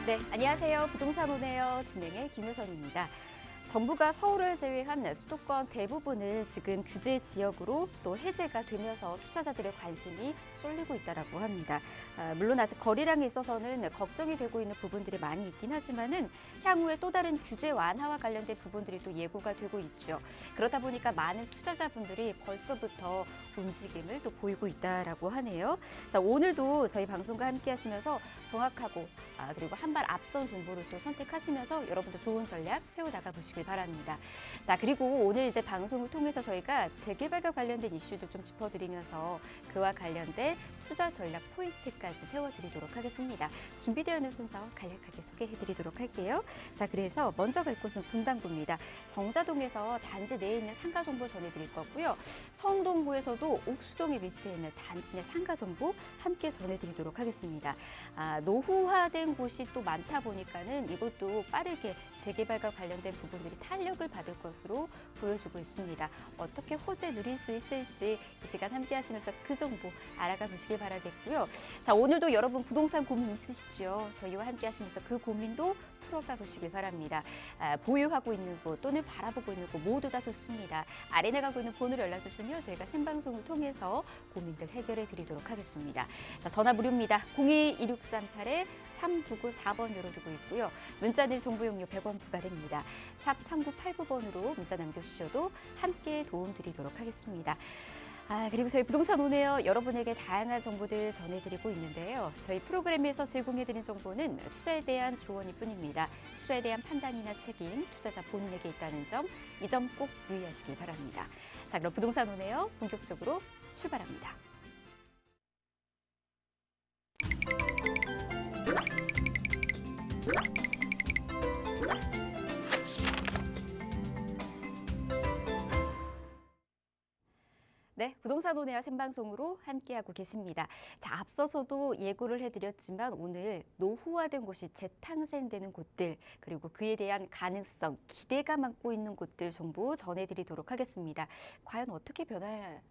네, 안녕하세요. 부동산 오네요. 진행의 김효선입니다. 정부가 서울을 제외한 수도권 대부분을 지금 규제 지역으로 또 해제가 되면서 투자자들의 관심이 쏠리고 있다고 합니다. 물론 아직 거래량에 있어서는 걱정이 되고 있는 부분들이 많이 있긴 하지만은 향후에 또 다른 규제 완화와 관련된 부분들이 또 예고가 되고 있죠. 그러다 보니까 많은 투자자분들이 벌써부터 움직임을 또 보이고 있다라고 하네요. 자, 오늘도 저희 방송과 함께 하시면서 정확하고 그리고 한 발 앞선 정보를 또 선택하시면서 여러분도 좋은 전략 세워나가 보시길 바랍니다. 자, 그리고 오늘 이제 방송을 통해서 저희가 재개발과 관련된 이슈도 좀 짚어드리면서 그와 관련된 투자 전략 포인트까지 세워드리도록 하겠습니다. 준비되어 있는 순서 간략하게 소개해드리도록 할게요. 자, 그래서 먼저 갈 곳은 분당구입니다. 정자동에서 단지 내에 있는 상가 정보 전해드릴 거고요. 성동구에서도 옥수동에 위치해 있는 단지 내 상가 정보 함께 전해드리도록 하겠습니다. 노후화된 곳이 또 많다 보니까는 이것도 빠르게 재개발과 관련된 부분들이 탄력을 받을 것으로 보여주고 있습니다. 어떻게 호재 누릴 수 있을지 이 시간 함께 하시면서 그 정보 알아가 보시길 바라겠고요. 자, 오늘도 여러분 부동산 고민 있으시죠? 저희와 함께 하시면서 그 고민도 풀어가 보시길 바랍니다. 보유하고 있는 곳 또는 바라보고 있는 곳 모두 다 좋습니다. 아래 나가고 있는 번호로 연락 주시면 저희가 생방송을 통해서 고민들 해결해 드리도록 하겠습니다. 자, 전화 무료입니다. 02-2638-3994번으로 두고 있고요. 문자는 정보 용료 100원 부과됩니다. 샵 3989번으로 문자 남겨주셔도 함께 도움 드리도록 하겠습니다. 그리고 저희 부동산 오네요. 여러분에게 다양한 정보들 전해드리고 있는데요. 저희 프로그램에서 제공해드린 정보는 투자에 대한 조언일 뿐입니다. 투자에 대한 판단이나 책임, 투자자 본인에게 있다는 점, 이 점 꼭 유의하시길 바랍니다. 자, 그럼 부동산 오네요. 본격적으로 출발합니다. 네, 부동산 오네요 생방송으로 함께하고 계십니다. 자, 앞서서도 예고를 해드렸지만 오늘 노후화된 곳이 재탄생되는 곳들 그리고 그에 대한 가능성, 기대감 안고 있는 곳들 정보 전해드리도록 하겠습니다. 과연 어떻게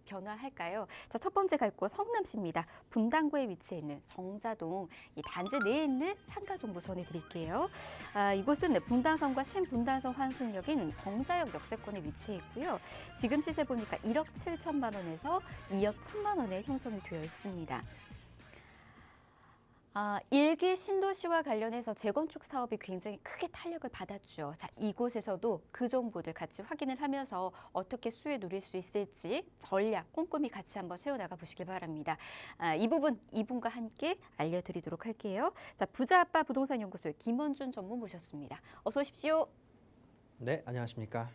변화할까요? 자, 첫 번째 갈 곳 성남시입니다. 분당구에 위치해 있는 정자동, 이 단지 내에 있는 상가 정보 전해드릴게요. 이곳은 분당선과 신분당선 환승역인 정자역 역세권에 위치해 있고요. 지금 시세 보니까 1억 7천만 원에서 2억 1천만 원에 형성이 되어 있습니다. 일기 신도시와 관련해서 재건축 사업이 굉장히 크게 탄력을 받았죠. 자, 이곳에서도 그 정보들 같이 확인을 하면서 어떻게 수혜 누릴 수 있을지 전략 꼼꼼히 같이 한번 세워나가 보시길 바랍니다. 이 부분 이분과 함께 알려드리도록 할게요. 자, 부자아빠 부동산 연구소의 김원준 전무 모셨습니다. 어서 오십시오. 네, 안녕하십니까.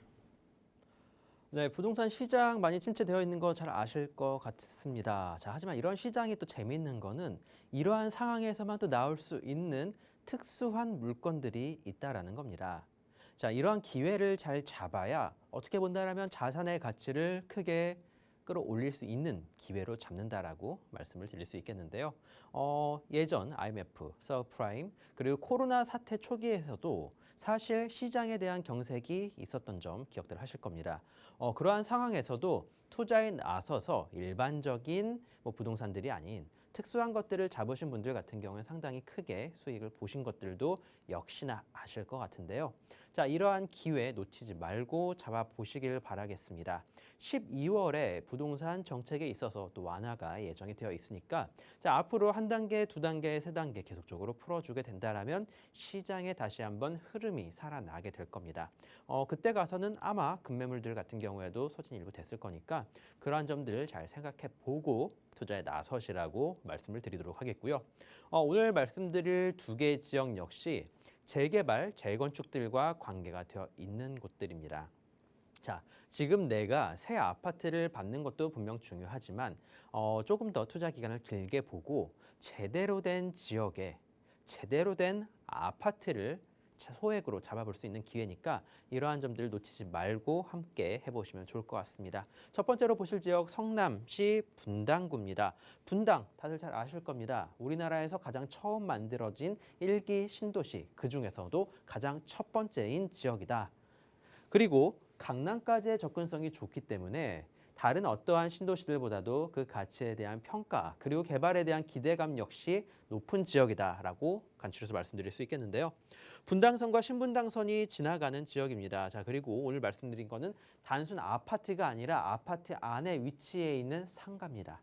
네, 부동산 시장 많이 침체되어 있는 거 잘 아실 것 같습니다. 자, 하지만 이런 시장이 또 재미있는 거는 이러한 상황에서만 또 나올 수 있는 특수한 물건들이 있다라는 겁니다. 자, 이러한 기회를 잘 잡아야 어떻게 본다라면 자산의 가치를 크게 끌어올릴 수 있는 기회로 잡는다라고 말씀을 드릴 수 있겠는데요. 예전 IMF, 서브프라임, 그리고 코로나 사태 초기에서도 사실 시장에 대한 경색이 있었던 점 기억들 하실 겁니다. 그러한 상황에서도 투자에 나서서 일반적인 부동산들이 아닌 특수한 것들을 잡으신 분들 같은 경우는 상당히 크게 수익을 보신 것들도 역시나 아실 것 같은데요. 자, 이러한 기회 놓치지 말고 잡아보시길 바라겠습니다. 12월에 부동산 정책에 있어서 또 완화가 예정이 되어 있으니까 자, 앞으로 한 단계, 두 단계, 세 단계 계속적으로 풀어주게 된다라면 시장에 다시 한번 흐름이 살아나게 될 겁니다. 그때 가서는 아마 급매물들 같은 경우에도 소진 일부 됐을 거니까 그러한 점들 잘 생각해 보고 투자에 나서시라고 말씀을 드리도록 하겠고요. 오늘 말씀드릴 두 개 지역 역시 재개발, 재건축들과 관계가 되어 있는 곳들입니다. 자, 지금 내가 새 아파트를 받는 것도 분명 중요하지만 조금 더 투자 기간을 길게 보고 제대로 된 지역에 제대로 된 아파트를 소액으로 잡아볼 수 있는 기회니까 이러한 점들을 놓치지 말고 함께 해보시면 좋을 것 같습니다. 첫 번째로 보실 지역 성남시 분당구입니다. 분당 다들 잘 아실 겁니다. 우리나라에서 가장 처음 만들어진 일기 신도시, 그중에서도 가장 첫 번째인 지역이다. 그리고 강남까지의 접근성이 좋기 때문에 다른 어떠한 신도시들보다도 그 가치에 대한 평가 그리고 개발에 대한 기대감 역시 높은 지역이다라고 간추려서 말씀드릴 수 있겠는데요. 분당선과 신분당선이 지나가는 지역입니다. 자, 그리고 오늘 말씀드린 거는 단순 아파트가 아니라 아파트 안에 위치해 있는 상가입니다.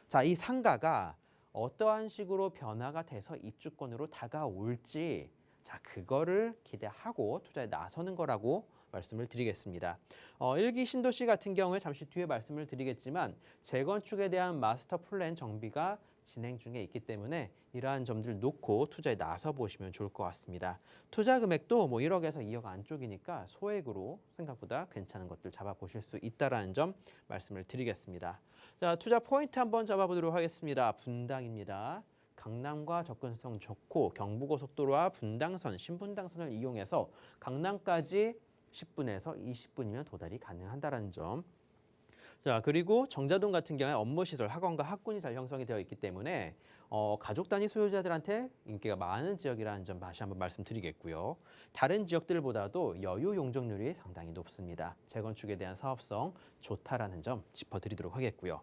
자, 이 상가가 어떠한 식으로 변화가 돼서 입주권으로 다가올지 자, 그거를 기대하고 투자에 나서는 거라고 말씀을 드리겠습니다. 1기 신도시 같은 경우에 잠시 뒤에 말씀을 드리겠지만 재건축에 대한 마스터 플랜 정비가 진행 중에 있기 때문에 이러한 점들 놓고 투자에 나서 보시면 좋을 것 같습니다. 투자 금액도 뭐 1억에서 2억 안쪽이니까 소액으로 생각보다 괜찮은 것들 잡아보실 수 있다는 점 말씀을 드리겠습니다. 자, 투자 포인트 한번 잡아보도록 하겠습니다. 분당입니다. 강남과 접근성 좋고 경부고속도로와 분당선, 신분당선을 이용해서 강남까지 10분에서 20분이면 도달이 가능하다는 점. 자, 그리고 정자동 같은 경우에 업무시설, 학원과 학군이 잘 형성이 되어 있기 때문에 가족 단위 소유자들한테 인기가 많은 지역이라는 점 다시 한번 말씀드리겠고요. 다른 지역들보다도 여유 용적률이 상당히 높습니다. 재건축에 대한 사업성 좋다라는 점 짚어드리도록 하겠고요.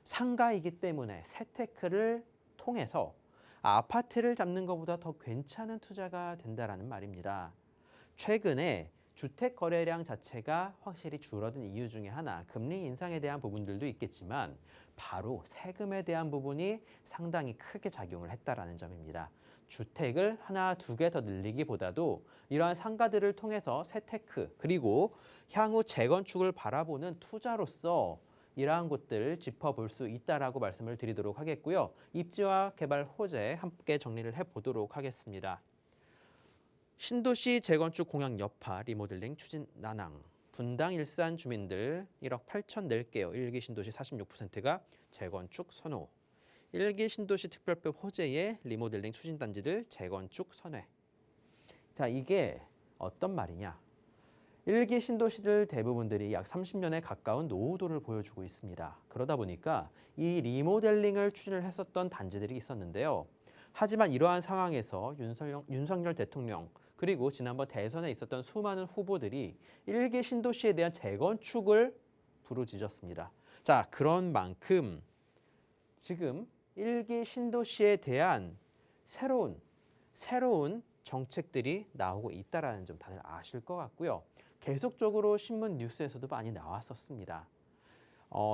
상가이기 때문에 세테크를 통해서 아파트를 잡는 것보다 더 괜찮은 투자가 된다라는 말입니다. 최근에 주택 거래량 자체가 확실히 줄어든 이유 중에 하나, 금리 인상에 대한 부분들도 있겠지만 바로 세금에 대한 부분이 상당히 크게 작용을 했다라는 점입니다. 주택을 하나, 두 개 더 늘리기보다도 이러한 상가들을 통해서 세테크 그리고 향후 재건축을 바라보는 투자로서 이러한 곳들 짚어볼 수 있다라고 말씀을 드리도록 하겠고요. 입지와 개발 호재 함께 정리를 해보도록 하겠습니다. 신도시 재건축 공약 여파 리모델링 추진 난항. 분당 일산 주민들 1억 8천 낼게요. 1기 신도시 46%가 재건축 선호. 1기 신도시 특별법 호재의 리모델링 추진 단지들 재건축 선회. 자, 이게 어떤 말이냐? 1기 신도시들 대부분들이 약 30년에 가까운 노후도를 보여주고 있습니다. 그러다 보니까 이 리모델링을 추진을 했었던 단지들이 있었는데요. 하지만 이러한 상황에서 윤석열 대통령 그리고 지난번 대선에 있었던 수많은 후보들이 1기 신도시에 대한 재건축을 부르짖었습니다. 자, 그런 만큼 지금 1기 신도시에 대한 새로운 정책들이 나오고 있다는 점 다들 아실 것 같고요. 계속적으로 신문 뉴스에서도 많이 나왔었습니다.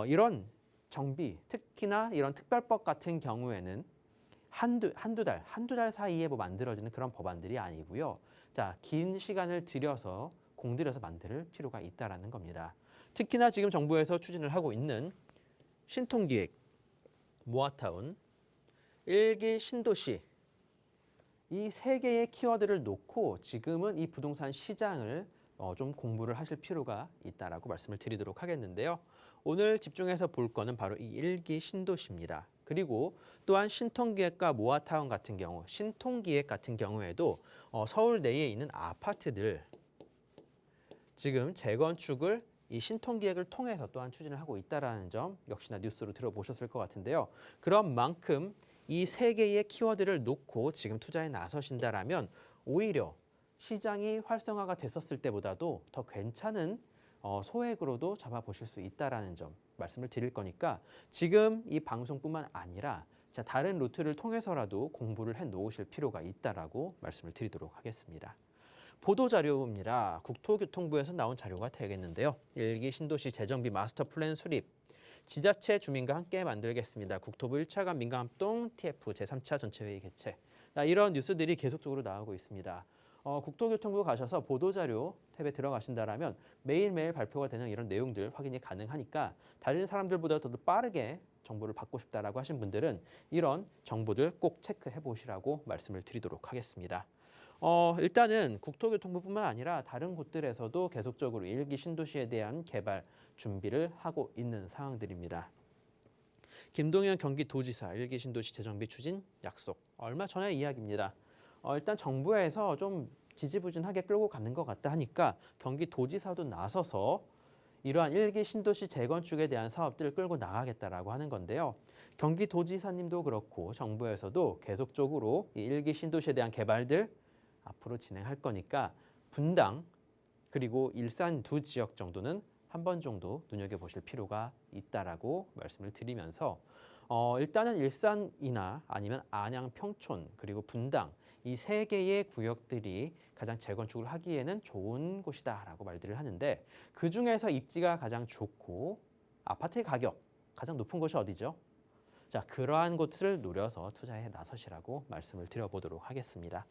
이런 정비, 특히나 이런 특별법 같은 경우에는 한두 달 사이에 뭐 만들어지는 그런 법안들이 아니고요. 자, 긴 시간을 들여서 공들여서 만들 필요가 있다라는 겁니다. 특히나 지금 정부에서 추진을 하고 있는 신통기획, 모아타운, 1기 신도시 이 세 개의 키워드를 놓고 지금은 이 부동산 시장을 좀 공부를 하실 필요가 있다라고 말씀을 드리도록 하겠는데요. 오늘 집중해서 볼 거는 바로 이 1기 신도시입니다. 그리고 또한 신통기획과 모아타운 같은 경우, 신통기획 같은 경우에도 서울 내에 있는 아파트들 지금 재건축을 이 신통기획을 통해서 또한 추진을 하고 있다는 점 역시나 뉴스로 들어보셨을 것 같은데요. 그런 만큼 이 세 개의 키워드를 놓고 지금 투자에 나서신다라면 오히려 시장이 활성화가 됐었을 때보다도 더 괜찮은 소액으로도 잡아보실 수 있다라는 점 말씀을 드릴 거니까 지금 이 방송뿐만 아니라 다른 루트를 통해서라도 공부를 해 놓으실 필요가 있다라고 말씀을 드리도록 하겠습니다. 보도자료입니다. 국토교통부에서 나온 자료가 되겠는데요. 1기 신도시 재정비 마스터 플랜 수립. 지자체 주민과 함께 만들겠습니다. 국토부 1차관 민감합동 TF 제3차 전체회의 개최. 이런 뉴스들이 계속적으로 나오고 있습니다. 국토교통부 가셔서 보도자료 탭에 들어가신다라면 매일매일 발표가 되는 이런 내용들 확인이 가능하니까 다른 사람들보다 더 빠르게 정보를 받고 싶다라고 하신 분들은 이런 정보들 꼭 체크해 보시라고 말씀을 드리도록 하겠습니다. 일단은 국토교통부뿐만 아니라 다른 곳들에서도 계속적으로 1기 신도시에 대한 개발 준비를 하고 있는 상황들입니다. 김동연 경기도지사 1기 신도시 재정비 추진 약속. 얼마 전의 이야기입니다. 일단 정부에서 좀 지지부진하게 끌고 가는 것 같다 하니까 경기도지사도 나서서 이러한 1기 신도시 재건축에 대한 사업들을 끌고 나가겠다라고 하는 건데요. 경기도지사님도 그렇고 정부에서도 계속적으로 이 1기 신도시에 대한 개발들 앞으로 진행할 거니까 분당 그리고 일산 두 지역 정도는 한 번 정도 눈여겨보실 필요가 있다라고 말씀을 드리면서 일단은 일산이나 아니면 안양, 평촌 그리고 분당 이 세 개의 구역들이 가장 재건축을 하기에는 좋은 곳이다라고 말들을 하는데 그 중에서 입지가 가장 좋고 아파트의 가격 가장 높은 곳이 어디죠? 자, 그러한 곳을 노려서 투자에 나서시라고 말씀을 드려보도록 하겠습니다.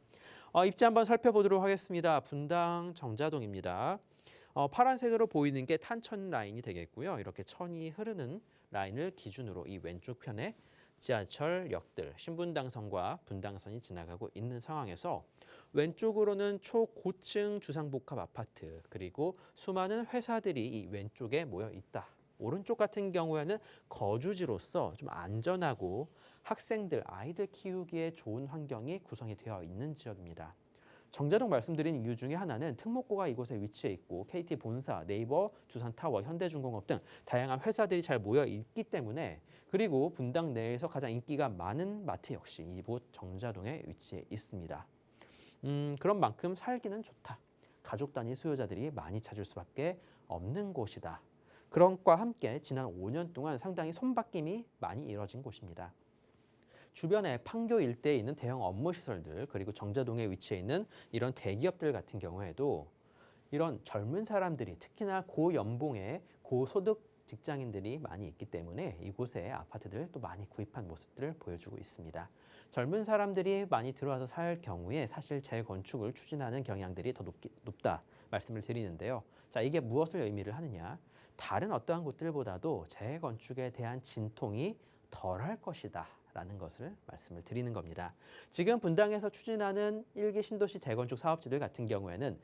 입지 한번 살펴보도록 하겠습니다. 분당 정자동입니다. 파란색으로 보이는 게 탄천 라인이 되겠고요. 이렇게 천이 흐르는 라인을 기준으로 이 왼쪽 편에 지하철역들 신분당선과 분당선이 지나가고 있는 상황에서 왼쪽으로는 초고층 주상복합 아파트 그리고 수많은 회사들이 이 왼쪽에 모여 있다. 오른쪽 같은 경우에는 거주지로서 좀 안전하고 학생들, 아이들 키우기에 좋은 환경이 구성이 되어 있는 지역입니다. 정자동 말씀드린 이유 중에 하나는 특목고가 이곳에 위치해 있고 KT 본사, 네이버, 두산타워, 현대중공업 등 다양한 회사들이 잘 모여 있기 때문에 그리고 분당 내에서 가장 인기가 많은 마트 역시 이곳 정자동에 위치해 있습니다. 그런 만큼 살기는 좋다. 가족 단위 수요자들이 많이 찾을 수밖에 없는 곳이다. 그런 것과 함께 지난 5년 동안 상당히 손바뀜이 많이 이뤄진 곳입니다. 주변에 판교 일대에 있는 대형 업무 시설들 그리고 정자동에 위치해 있는 이런 대기업들 같은 경우에도 이런 젊은 사람들이 특히나 고연봉의 고소득 직장인들이 많이 있기 때문에 이곳에 아파트들 또 많이 구입한 모습들을 보여주고 있습니다. 젊은 사람들이 많이 들어와서 살 경우에 사실 재건축을 추진하는 경향들이 더 높다 말씀을 드리는데요. 자, 이게 무엇을 의미를 하느냐? 다른 어떠한 곳들보다도 재건축에 대한 진통이 덜할 것이다. 라는 것을 말씀을 드리는 겁니다. 지금 분당에서 추진하는 1기 신도시 재건축 사업지들 같은 경우에는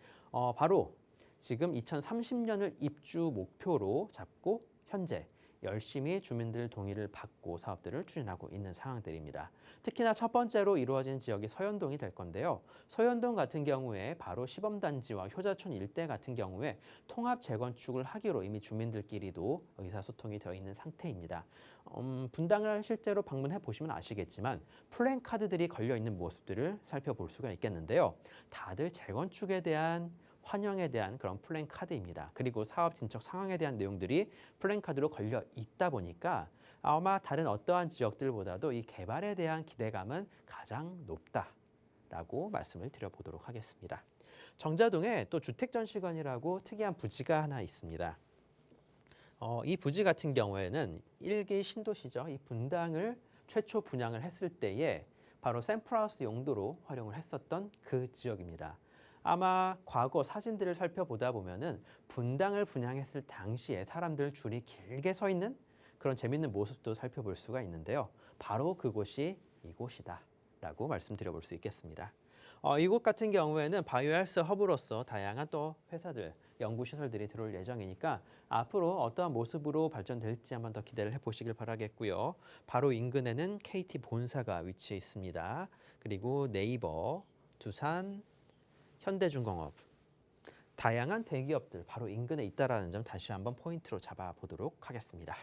바로 지금 2030년을 입주 목표로 잡고 현재 열심히 주민들 동의를 받고 사업들을 추진하고 있는 상황들입니다. 특히나 첫 번째로 이루어진 지역이 서현동이 될 건데요. 서현동 같은 경우에 바로 시범단지와 효자촌 일대 같은 경우에 통합 재건축을 하기로 이미 주민들끼리도 의사소통이 되어 있는 상태입니다. 분당을 실제로 방문해 보시면 아시겠지만 플랜카드들이 걸려 있는 모습들을 살펴볼 수가 있겠는데요. 다들 재건축에 대한 환영에 대한 그런 플랜카드입니다. 그리고 사업 진척 상황에 대한 내용들이 플랜카드로 걸려 있다 보니까 아마 다른 어떠한 지역들보다도 이 개발에 대한 기대감은 가장 높다라고 말씀을 드려보도록 하겠습니다. 정자동에 또 주택전시관이라고 특이한 부지가 하나 있습니다. 이 부지 같은 경우에는 1기 신도시죠. 이 분당을 최초 분양을 했을 때에 바로 샘플하우스 용도로 활용을 했었던 그 지역입니다. 아마 과거 사진들을 살펴보다 보면은 분당을 분양했을 당시에 사람들 줄이 길게 서 있는 그런 재밌는 모습도 살펴볼 수가 있는데요. 바로 그곳이 이곳이다라고 말씀드려볼 수 있겠습니다. 이곳 같은 경우에는 바이오헬스 허브로서 다양한 또 회사들, 연구시설들이 들어올 예정이니까 앞으로 어떠한 모습으로 발전될지 한번 더 기대를 해보시길 바라겠고요. 바로 인근에는 KT 본사가 위치해 있습니다. 그리고 네이버, 두산, 현대중공업, 다양한 대기업들 바로 인근에 있다라는 점 다시 한번 포인트로 잡아보도록 하겠습니다.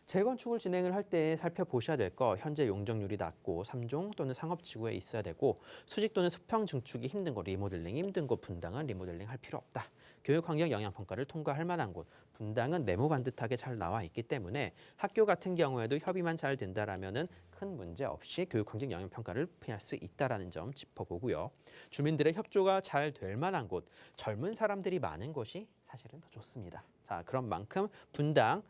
재건축을 진행을 할 때 살펴보셔야 될 거 현재 용적률이 낮고 3종 또는 상업지구에 있어야 되고 수직 또는 수평 증축이 힘든 곳, 리모델링이 힘든 곳, 분당은 리모델링 할 필요 없다. 교육환경 영향평가를 통과할 만한 곳, 분당은 네모 반듯하게 잘 나와 있기 때문에 학교 같은 경우에도 협의만 잘 된다라면은 큰 문제 없이 교육환경 영향평가를 피할 수 있다라는 점 짚어보고요. 주민들의 협조가 잘 될 만한 곳, 젊은 사람들이 많은 곳이 사실은 더 좋습니다. 자, 그런 만큼 분당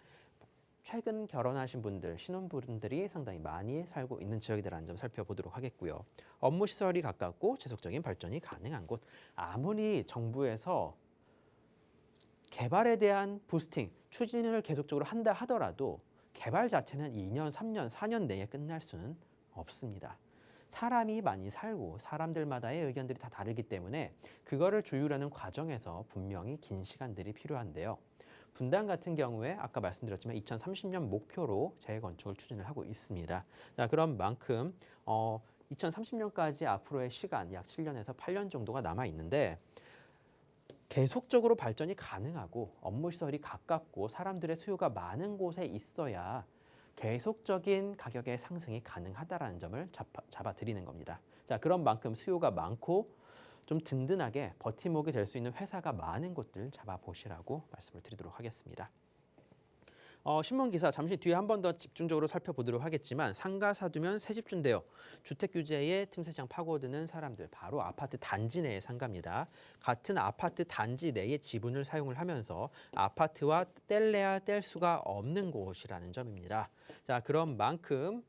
최근 결혼하신 분들, 신혼부분들이 상당히 많이 살고 있는 지역이라는 점 살펴보도록 하겠고요. 업무 시설이 가깝고 지속적인 발전이 가능한 곳. 아무리 정부에서 개발에 대한 부스팅, 추진을 계속적으로 한다 하더라도 개발 자체는 2년, 3년, 4년 내에 끝날 수는 없습니다. 사람이 많이 살고 사람들마다의 의견들이 다 다르기 때문에 그거를 조율하는 과정에서 분명히 긴 시간들이 필요한데요. 분당 같은 경우에 아까 말씀드렸지만 2030년 목표로 재건축을 추진을 하고 있습니다. 자, 그런 만큼 2030년까지 앞으로의 시간 약 7년에서 8년 정도가 남아 있는데 계속적으로 발전이 가능하고 업무 시설이 가깝고 사람들의 수요가 많은 곳에 있어야 계속적인 가격의 상승이 가능하다라는 점을 잡아드리는 겁니다. 자, 그런 만큼 수요가 많고 좀 든든하게 버팀목이 될 수 있는 회사가 많은 곳들 잡아보시라고 말씀을 드리도록 하겠습니다. 신문 기사 잠시 뒤에 한 번 더 집중적으로 살펴보도록 하겠지만 상가 사두면 새집 준대요. 주택 규제에 틈새장 파고드는 사람들 바로 아파트 단지 내의 상가입니다. 같은 아파트 단지 내의 지분을 사용을 하면서 아파트와 뗄래야 뗄 수가 없는 곳이라는 점입니다. 자, 그런 만큼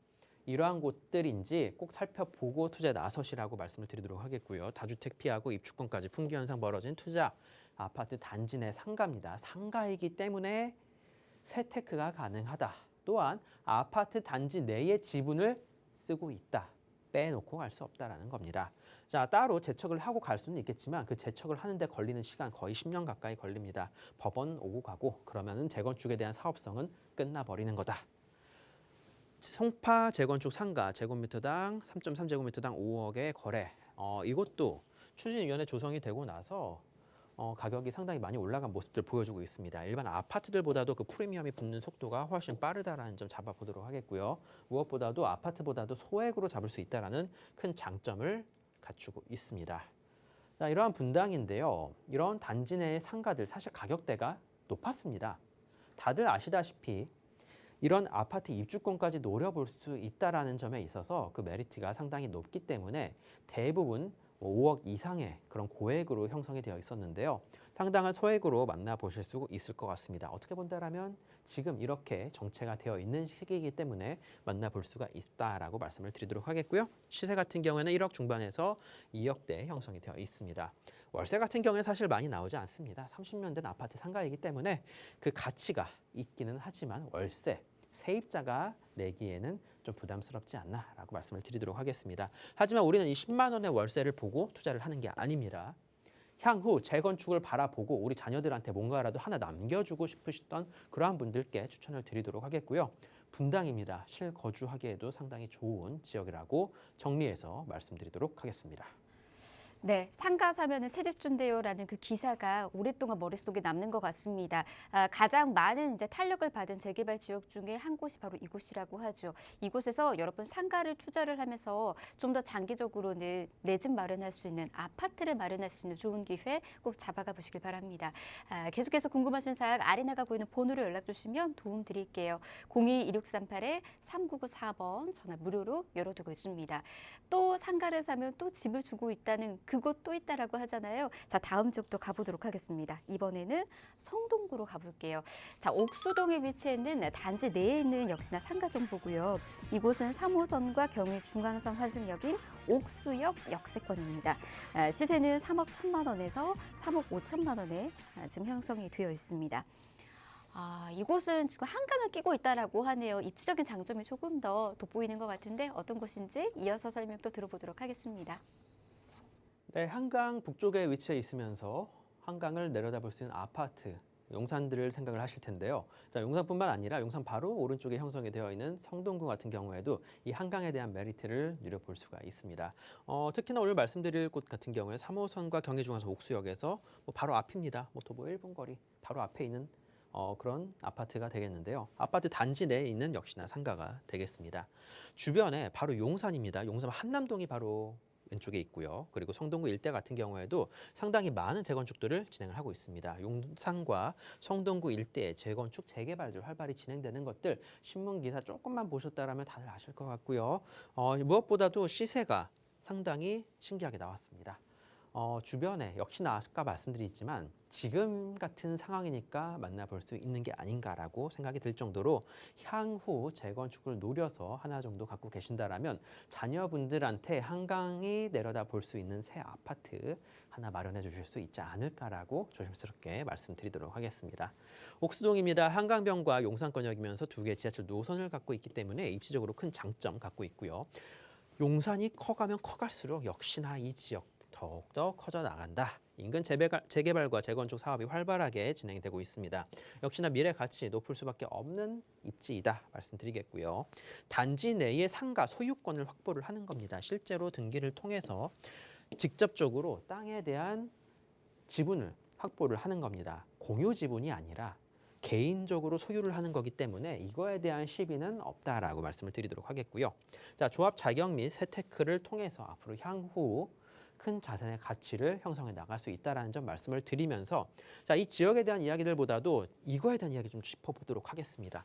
이러한 곳들인지 꼭 살펴보고 투자에 나서시라고 말씀을 드리도록 하겠고요. 다주택 피하고 입주권까지 품귀 현상 벌어진 투자 아파트 단지 내 상가입니다. 상가이기 때문에 세테크가 가능하다. 또한 아파트 단지 내의 지분을 쓰고 있다. 빼놓고 갈 수 없다라는 겁니다. 자, 따로 재척을 하고 갈 수는 있겠지만 그 재척을 하는데 걸리는 시간 거의 10년 가까이 걸립니다. 법원 오고 가고 그러면은 재건축에 대한 사업성은 끝나버리는 거다. 송파 재건축 상가 제곱미터당 3.3제곱미터당 5억의 거래. 이것도 추진위원회 조성이 되고 나서 가격이 상당히 많이 올라간 모습들 보여주고 있습니다. 일반 아파트들보다도 그 프리미엄이 붙는 속도가 훨씬 빠르다라는 점 잡아보도록 하겠고요. 무엇보다도 아파트보다도 소액으로 잡을 수 있다라는 큰 장점을 갖추고 있습니다. 자, 이러한 분당인데요. 이런 단지 내의 상가들 사실 가격대가 높았습니다. 다들 아시다시피 이런 아파트 입주권까지 노려볼 수 있다라는 점에 있어서 그 메리트가 상당히 높기 때문에 대부분 5억 이상의 그런 고액으로 형성이 되어 있었는데요. 상당한 소액으로 만나보실 수 있을 것 같습니다. 어떻게 본다라면 지금 이렇게 정체가 되어 있는 시기이기 때문에 만나볼 수가 있다라고 말씀을 드리도록 하겠고요. 시세 같은 경우에는 1억 중반에서 2억대 형성이 되어 있습니다. 월세 같은 경우에 사실 많이 나오지 않습니다. 30년 된 아파트 상가이기 때문에 그 가치가 있기는 하지만 월세, 세입자가 내기에는 좀 부담스럽지 않나라고 말씀을 드리도록 하겠습니다. 하지만 우리는 이 10만 원의 월세를 보고 투자를 하는 게 아닙니다. 향후 재건축을 바라보고 우리 자녀들한테 뭔가라도 하나 남겨주고 싶으시던 그러한 분들께 추천을 드리도록 하겠고요. 분당입니다. 실거주하기에도 상당히 좋은 지역이라고 정리해서 말씀드리도록 하겠습니다. 네, 상가 사면은 새집 준대요라는 그 기사가 오랫동안 머릿속에 남는 것 같습니다. 가장 많은 이제 탄력을 받은 재개발 지역 중에 한 곳이 바로 이곳이라고 하죠. 이곳에서 여러분 상가를 투자를 하면서 좀 더 장기적으로는 내 집 마련할 수 있는 아파트를 마련할 수 있는 좋은 기회 꼭 잡아가 보시길 바랍니다. 계속해서 궁금하신 사항 아래 나가 보이는 번호로 연락 주시면 도움 드릴게요. 02-2638-3994번 전화 무료로 열어두고 있습니다. 또 상가를 사면 또 집을 주고 있다는 그곳 또 있다라고 하잖아요. 자, 다음 지역도 가보도록 하겠습니다. 이번에는 성동구로 가볼게요. 자, 옥수동에 위치해 있는 단지 내에 있는 역시나 상가 정보고요. 이곳은 3호선과 경의 중앙선 환승역인 옥수역 역세권입니다. 시세는 3억 1천만 원에서 3억 5천만 원에 지금 형성이 되어 있습니다. 이곳은 지금 한강을 끼고 있다라고 하네요. 입지적인 장점이 조금 더 돋보이는 것 같은데 어떤 곳인지 이어서 설명 또 들어보도록 하겠습니다. 네, 한강 북쪽에 위치해 있으면서 한강을 내려다볼 수 있는 아파트, 용산들을 생각을 하실 텐데요. 자, 용산뿐만 아니라 용산 바로 오른쪽에 형성이 되어 있는 성동구 같은 경우에도 이 한강에 대한 메리트를 누려볼 수가 있습니다. 특히나 오늘 말씀드릴 곳 같은 경우에 3호선과 경의중앙선 옥수역에서 바로 앞입니다. 도보 1분 거리 바로 앞에 있는 그런 아파트가 되겠는데요. 아파트 단지 내에 있는 역시나 상가가 되겠습니다. 주변에 바로 용산입니다. 용산 한남동이 바로 왼쪽에 있고요. 그리고 성동구 일대 같은 경우에도 상당히 많은 재건축들을 진행을 하고 있습니다. 용산과 성동구 일대의 재건축, 재개발들 활발히 진행되는 것들 신문 기사 조금만 보셨다라면 다들 아실 것 같고요. 무엇보다도 시세가 상당히 신기하게 나왔습니다. 주변에 역시나 아까 말씀드렸지만 지금 같은 상황이니까 만나볼 수 있는 게 아닌가라고 생각이 들 정도로 향후 재건축을 노려서 하나 정도 갖고 계신다라면 자녀분들한테 한강이 내려다 볼 수 있는 새 아파트 하나 마련해 주실 수 있지 않을까라고 조심스럽게 말씀드리도록 하겠습니다. 옥수동입니다. 한강변과 용산권역이면서 두 개의 지하철 노선을 갖고 있기 때문에 입지적으로 큰 장점 갖고 있고요. 용산이 커가면 커갈수록 역시나 이 지역 더욱더 커져 나간다. 인근 재개발과 재건축 사업이 활발하게 진행되고 있습니다. 역시나 미래 가치 높을 수밖에 없는 입지이다 말씀드리겠고요. 단지 내의 상가 소유권을 확보를 하는 겁니다. 실제로 등기를 통해서 직접적으로 땅에 대한 지분을 확보를 하는 겁니다. 공유 지분이 아니라 개인적으로 소유를 하는 거기 때문에 이거에 대한 시비는 없다라고 말씀을 드리도록 하겠고요. 자, 조합 자격 및 세테크를 통해서 앞으로 향후 큰 자산의 가치를 형성해 나갈 수 있다는 점 말씀을 드리면서 자, 이 지역에 대한 이야기들보다도 이거에 대한 이야기 좀 짚어보도록 하겠습니다.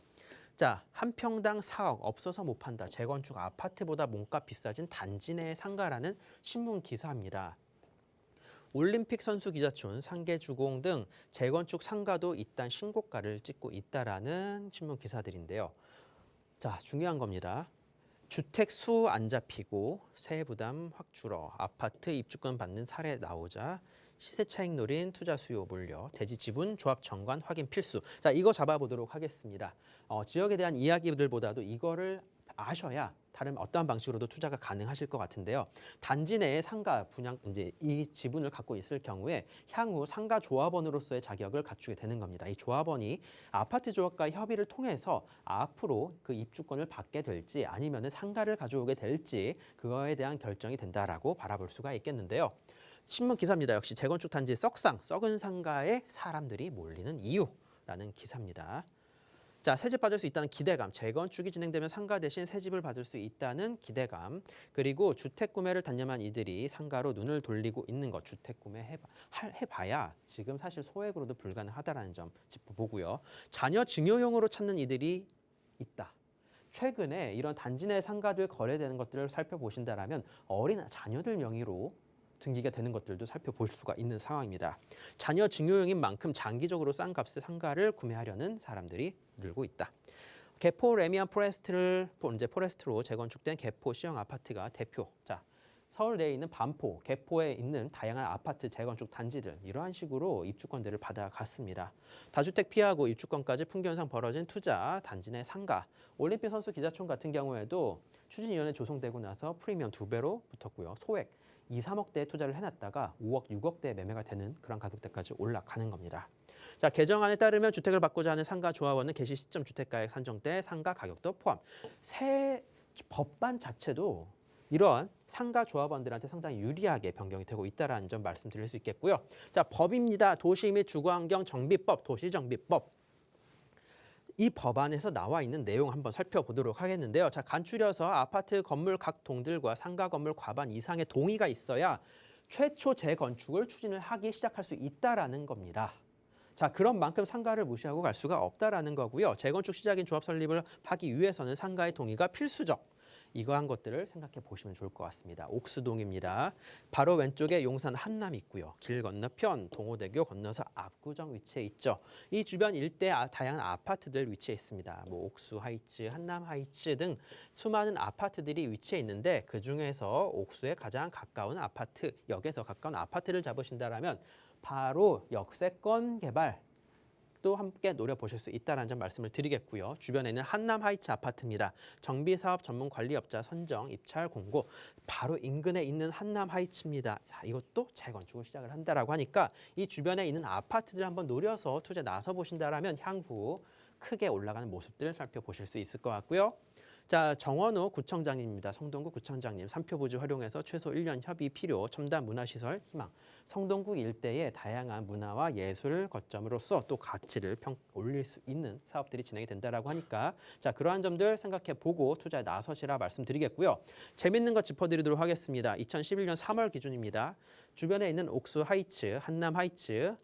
자, 한 평당 4억 없어서 못 판다. 재건축 아파트보다 몸값 비싸진 단지 내의 상가라는 신문 기사입니다. 올림픽 선수 기자촌, 상계주공 등 재건축 상가도 잇단 신고가를 찍고 있다라는 신문 기사들인데요. 자, 중요한 겁니다. 주택 수 안 잡히고 세액 부담 확 줄어 아파트 입주권 받는 사례 나오자 시세 차익 노린 투자 수요 몰려 대지 지분 조합 정관 확인 필수. 자, 이거 잡아보도록 하겠습니다. 지역에 대한 이야기들보다도 이거를 아셔야 다른 어떠한 방식으로도 투자가 가능하실 것 같은데요. 단지 내에 상가 분양 이제 이 지분을 갖고 있을 경우에 향후 상가 조합원으로서의 자격을 갖추게 되는 겁니다. 이 조합원이 아파트 조합과 협의를 통해서 앞으로 그 입주권을 받게 될지 아니면은 상가를 가져오게 될지 그거에 대한 결정이 된다라고 바라볼 수가 있겠는데요. 신문 기사입니다. 역시 재건축 단지 썩은 상가에 사람들이 몰리는 이유라는 기사입니다. 자, 새집 받을 수 있다는 기대감, 재건축이 진행되면 상가 대신 새집을 받을 수 있다는 기대감, 그리고 주택 구매를 단념한 이들이 상가로 눈을 돌리고 있는 것, 주택 구매 해봐야 지금 사실 소액으로도 불가능하다는 점 짚어보고요. 자녀 증여용으로 찾는 이들이 있다. 최근에 이런 단지 내 상가들 거래되는 것들을 살펴보신다라면 어린 자녀들 명의로 등기가 되는 것들도 살펴볼 수가 있는 상황입니다. 자녀 증여용인 만큼 장기적으로 싼 값에 상가를 구매하려는 사람들이 늘고 있다. 개포 레미안 포레스트로 재건축된 개포 시형 아파트가 대표. 자, 서울 내에 있는 반포, 개포에 있는 다양한 아파트 재건축 단지들 이러한 식으로 입주권들을 받아갔습니다. 다주택 피하고 입주권까지 풍경상 벌어진 투자, 단지 내 상가. 올림픽 선수 기자촌 같은 경우에도 추진위원회 조성되고 나서 프리미엄 2배로 붙었고요. 소액 2, 3억대에 투자를 해놨다가 5억, 6억대에 매매가 되는 그런 가격대까지 올라가는 겁니다. 자, 개정안에 따르면 주택을 받고자 하는 상가 조합원은 개시 시점 주택가액 산정 때 상가 가격도 포함. 새 법안 자체도 이러한 상가 조합원들한테 상당히 유리하게 변경이 되고 있다는 점 말씀드릴 수 있겠고요. 자, 법입니다. 도시 및 주거환경 정비법, 도시정비법. 이 법안에서 나와 있는 내용 한번 살펴보도록 하겠는데요. 자, 간추려서 아파트 건물 각 동들과 상가 건물 과반 이상의 동의가 있어야 최초 재건축을 추진을 하기 시작할 수 있다라는 겁니다. 자, 그런 만큼 상가를 무시하고 갈 수가 없다라는 거고요. 재건축 시작인 조합 설립을 하기 위해서는 상가의 동의가 필수적. 이러한 것들을 생각해 보시면 좋을 것 같습니다. 옥수동입니다. 바로 왼쪽에 용산 한남 있고요. 길 건너편 동호대교 건너서 압구정 위치해 있죠. 이 주변 일대 다양한 아파트들 위치해 있습니다. 뭐 옥수 하이츠, 한남 하이츠 등 수많은 아파트들이 위치해 있는데 그중에서 옥수에 가장 가까운 아파트, 역에서 가까운 아파트를 잡으신다라면 바로 역세권 개발 또 함께 노려보실 수 있다는 점 말씀을 드리겠고요. 주변에 있는 한남 하이츠 아파트입니다. 정비사업 전문 관리업자 선정, 입찰 공고 바로 인근에 있는 한남 하이츠입니다. 자, 이것도 재건축을 시작을 한다라고 하니까 이 주변에 있는 아파트들 한번 노려서 투자 나서 보신다라면 향후 크게 올라가는 모습들을 살펴보실 수 있을 것 같고요. 자, 정원호 구청장님입니다. 성동구 구청장님, 삼표부지 활용해서 최소 1년 협의 필요, 첨단 문화시설 희망. 성동구 일대의 다양한 문화와 예술 거점으로서 또 가치를 올릴 수 있는 사업들이 진행이 된다라고 하니까 자, 그러한 점들 생각해 보고 투자에 나서시라 말씀드리겠고요. 재밌는 거 짚어드리도록 하겠습니다. 2011년 3월 기준입니다. 주변에 있는 옥수 하이츠, 한남 하이츠,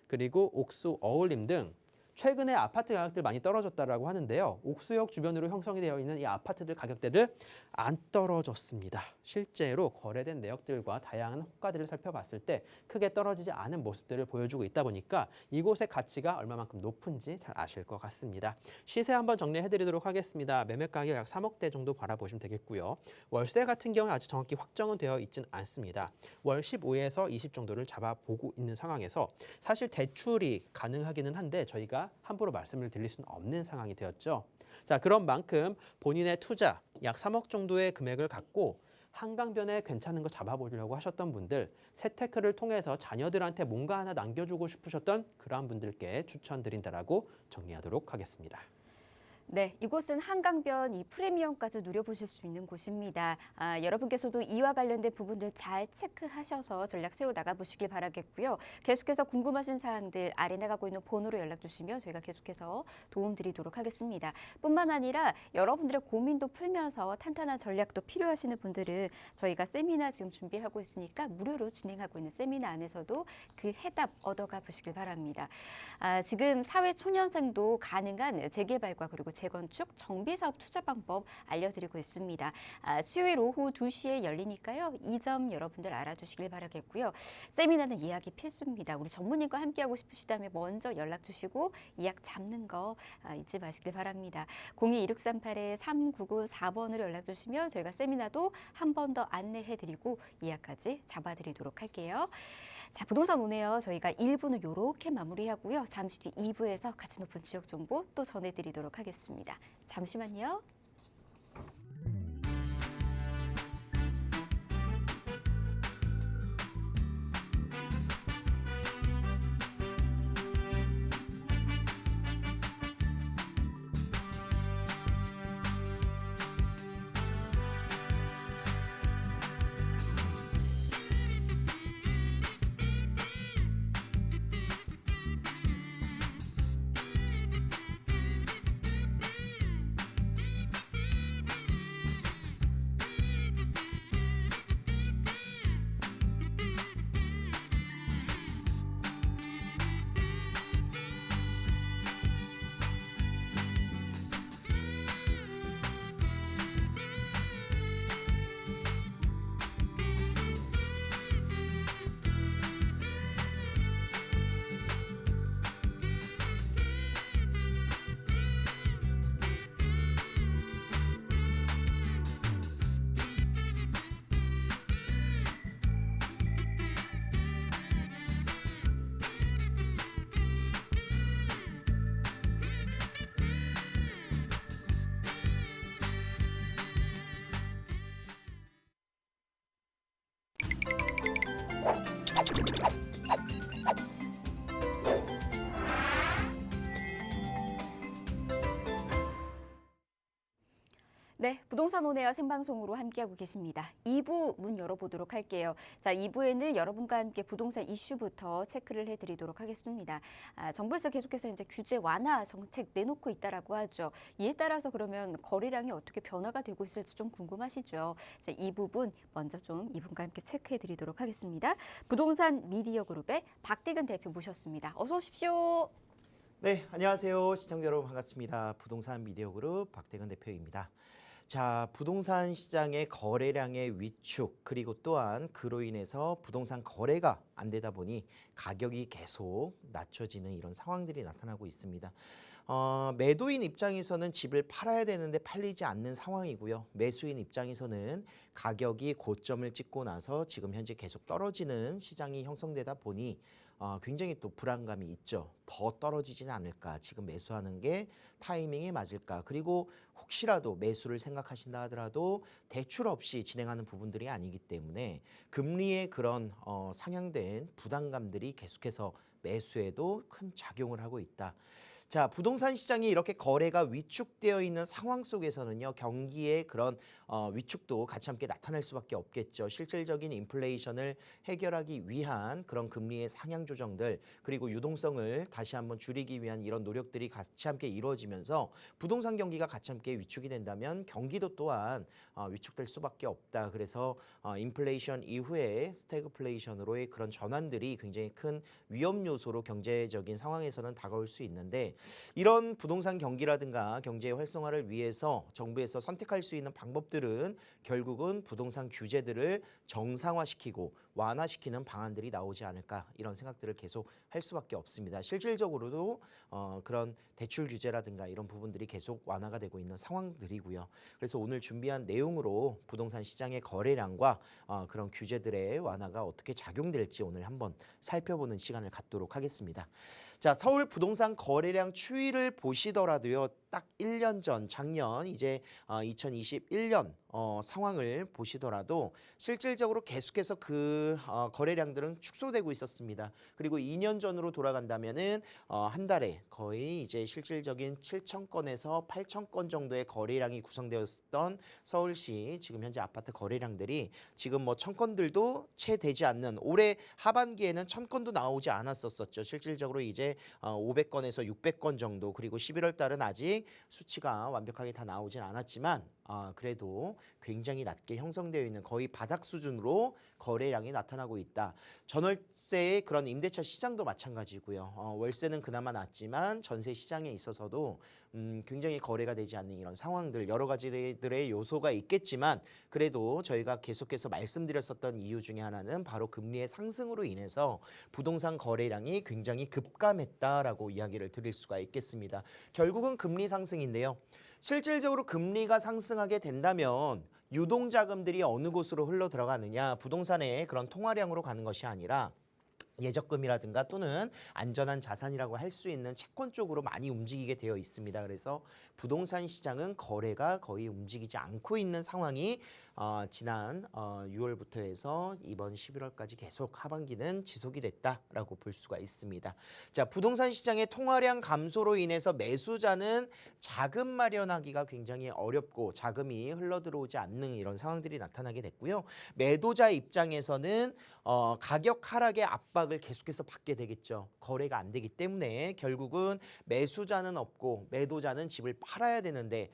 그리고 옥수 어울림 등 최근에 아파트 가격들 많이 떨어졌다라고 하는데요. 옥수역 주변으로 형성이 되어 있는 이 아파트들 가격대들 안 떨어졌습니다. 실제로 거래된 내역들과 다양한 호가들을 살펴봤을 때 크게 떨어지지 않은 모습들을 보여주고 있다 보니까 이곳의 가치가 얼마만큼 높은지 잘 아실 것 같습니다. 시세 한번 정리해드리도록 하겠습니다. 매매 가격 약 3억대 정도 바라보시면 되겠고요. 월세 같은 경우는 아직 정확히 확정은 되어 있진 않습니다. 월 15에서 20 정도를 잡아보고 있는 상황에서 사실 대출이 가능하기는 한데 저희가 함부로 말씀을 드릴 수는 없는 상황이 되었죠. 자, 그런 만큼 본인의 투자 약 3억 정도의 금액을 갖고 한강변에 괜찮은 거 잡아보려고 하셨던 분들, 세테크를 통해서 자녀들한테 뭔가 하나 남겨주고 싶으셨던 그러한 분들께 추천드린다라고 정리하도록 하겠습니다. 네, 이곳은 한강변 이 프리미엄까지 누려보실 수 있는 곳입니다. 여러분께서도 이와 관련된 부분들 잘 체크하셔서 전략 세워 나가보시길 바라겠고요. 계속해서 궁금하신 사항들 아래 나가고 있는 번호로 연락 주시면 저희가 계속해서 도움드리도록 하겠습니다. 뿐만 아니라 여러분들의 고민도 풀면서 탄탄한 전략도 필요하시는 분들은 저희가 세미나 지금 준비하고 있으니까 무료로 진행하고 있는 세미나 안에서도 그 해답 얻어가 보시길 바랍니다. 지금 사회 초년생도 가능한 재개발과 그리고 재건축, 정비사업 투자 방법 알려드리고 있습니다. 수요일 오후 2시에 열리니까요. 이 점 여러분들 알아두시길 바라겠고요. 세미나는 예약이 필수입니다. 우리 전문의과 함께하고 싶으시다면 먼저 연락 주시고 예약 잡는 거 잊지 마시길 바랍니다. 02-2638-3994번으로 연락 주시면 저희가 세미나도 한 번 더 안내해드리고 예약까지 잡아드리도록 할게요. 자, 부동산 오네요. 저희가 1부는 이렇게 마무리하고요. 잠시 뒤 2부에서 가치 높은 지역 정보 또 전해드리도록 하겠습니다. 잠시만요. 네, 부동산 온에어 생방송으로 함께하고 계십니다. 2부 문 열어보도록 할게요. 자, 2부에는 여러분과 함께 부동산 이슈부터 체크를 해드리도록 하겠습니다. 정부에서 계속해서 이제 규제 완화 정책 내놓고 있다라고 하죠. 이에 따라서 그러면 거래량이 어떻게 변화가 되고 있을지 좀 궁금하시죠. 자, 이 부분 먼저 좀 이분과 함께 체크해드리도록 하겠습니다. 부동산 미디어 그룹의 박대근 대표 모셨습니다. 어서 오십시오. 네, 안녕하세요. 시청자 여러분 반갑습니다. 부동산 미디어 그룹 박대근 대표입니다. 자, 부동산 시장의 거래량의 위축 그리고 또한 그로 인해서 부동산 거래가 안 되다 보니 가격이 계속 낮춰지는 이런 상황들이 나타나고 있습니다. 매도인 입장에서는 집을 팔아야 되는데 팔리지 않는 상황이고요. 매수인 입장에서는 가격이 고점을 찍고 나서 지금 현재 계속 떨어지는 시장이 형성되다 보니 굉장히 또 불안감이 있죠. 더 떨어지지는 않을까? 지금 매수하는 게 타이밍에 맞을까? 그리고 혹시라도 매수를 생각하신다 하더라도 대출 없이 진행하는 부분들이 아니기 때문에 금리의 그런 상향된 부담감들이 계속해서 매수에도 큰 작용을 하고 있다. 자, 부동산 시장이 이렇게 거래가 위축되어 있는 상황 속에서는요, 경기의 그런 위축도 같이 함께 나타날 수밖에 없겠죠. 실질적인 인플레이션을 해결하기 위한 그런 금리의 상향 조정들 그리고 유동성을 다시 한번 줄이기 위한 이런 노력들이 같이 함께 이루어지면서 부동산 경기가 같이 함께 위축이 된다면 경기도 또한 위축될 수밖에 없다. 그래서 인플레이션 이후에 스태그플레이션으로의 그런 전환들이 굉장히 큰 위험 요소로 경제적인 상황에서는 다가올 수 있는데 이런 부동산 경기라든가 경제 활성화를 위해서 정부에서 선택할 수 있는 방법들은 결국은 부동산 규제들을 정상화시키고 완화시키는 방안들이 나오지 않을까 이런 생각들을 계속 할 수밖에 없습니다. 실질적으로도 그런 대출 규제라든가 이런 부분들이 계속 완화가 되고 있는 상황들이고요. 그래서 오늘 준비한 내용으로 부동산 시장의 거래량과 그런 규제들의 완화가 어떻게 작용될지 오늘 한번 살펴보는 시간을 갖도록 하겠습니다. 자, 서울 부동산 거래량 추이를 보시더라도요. 딱 1년 전 작년 이제 2021년 상황을 보시더라도 실질적으로 계속해서 그 거래량들은 축소되고 있었습니다. 그리고 2년 전으로 돌아간다면은 한 달에 거의 이제 실질적인 7천 건에서 8천 건 정도의 거래량이 구성되었던 서울시 지금 현재 아파트 거래량들이 지금 뭐 1,000건들도 채 되지 않는, 올해 하반기에는 1,000건도 나오지 않았었죠. 실질적으로 이제 500건에서 600건 정도, 그리고 11월 달은 아직 수치가 완벽하게 다 나오진 않았지만 그래도 굉장히 낮게 형성되어 있는 거의 바닥 수준으로 거래량이 나타나고 있다. 전월세의 그런 임대차 시장도 마찬가지고요. 월세는 그나마 낮지만 전세 시장에 있어서도 굉장히 거래가 되지 않는 이런 상황들, 여러 가지들의 요소가 있겠지만 그래도 저희가 계속해서 말씀드렸었던 이유 중에 하나는 바로 금리의 상승으로 인해서 부동산 거래량이 굉장히 급감했다라고 이야기를 드릴 수가 있겠습니다. 결국은 금리 상승인데요. 실질적으로 금리가 상승하게 된다면 유동자금들이 어느 곳으로 흘러 들어가느냐, 부동산의 그런 통화량으로 가는 것이 아니라 예적금이라든가 또는 안전한 자산이라고 할 수 있는 채권 쪽으로 많이 움직이게 되어 있습니다. 그래서 부동산 시장은 거래가 거의 움직이지 않고 있는 상황이 지난 6월부터 해서 이번 11월까지 계속 하반기는 지속이 됐다라고 볼 수가 있습니다. 자, 부동산 시장의 통화량 감소로 인해서 매수자는 자금 마련하기가 굉장히 어렵고 자금이 흘러들어오지 않는 이런 상황들이 나타나게 됐고요. 매도자 입장에서는 가격 하락의 압박을 계속해서 받게 되겠죠. 거래가 안 되기 때문에 결국은 매수자는 없고 매도자는 집을 팔아야 되는데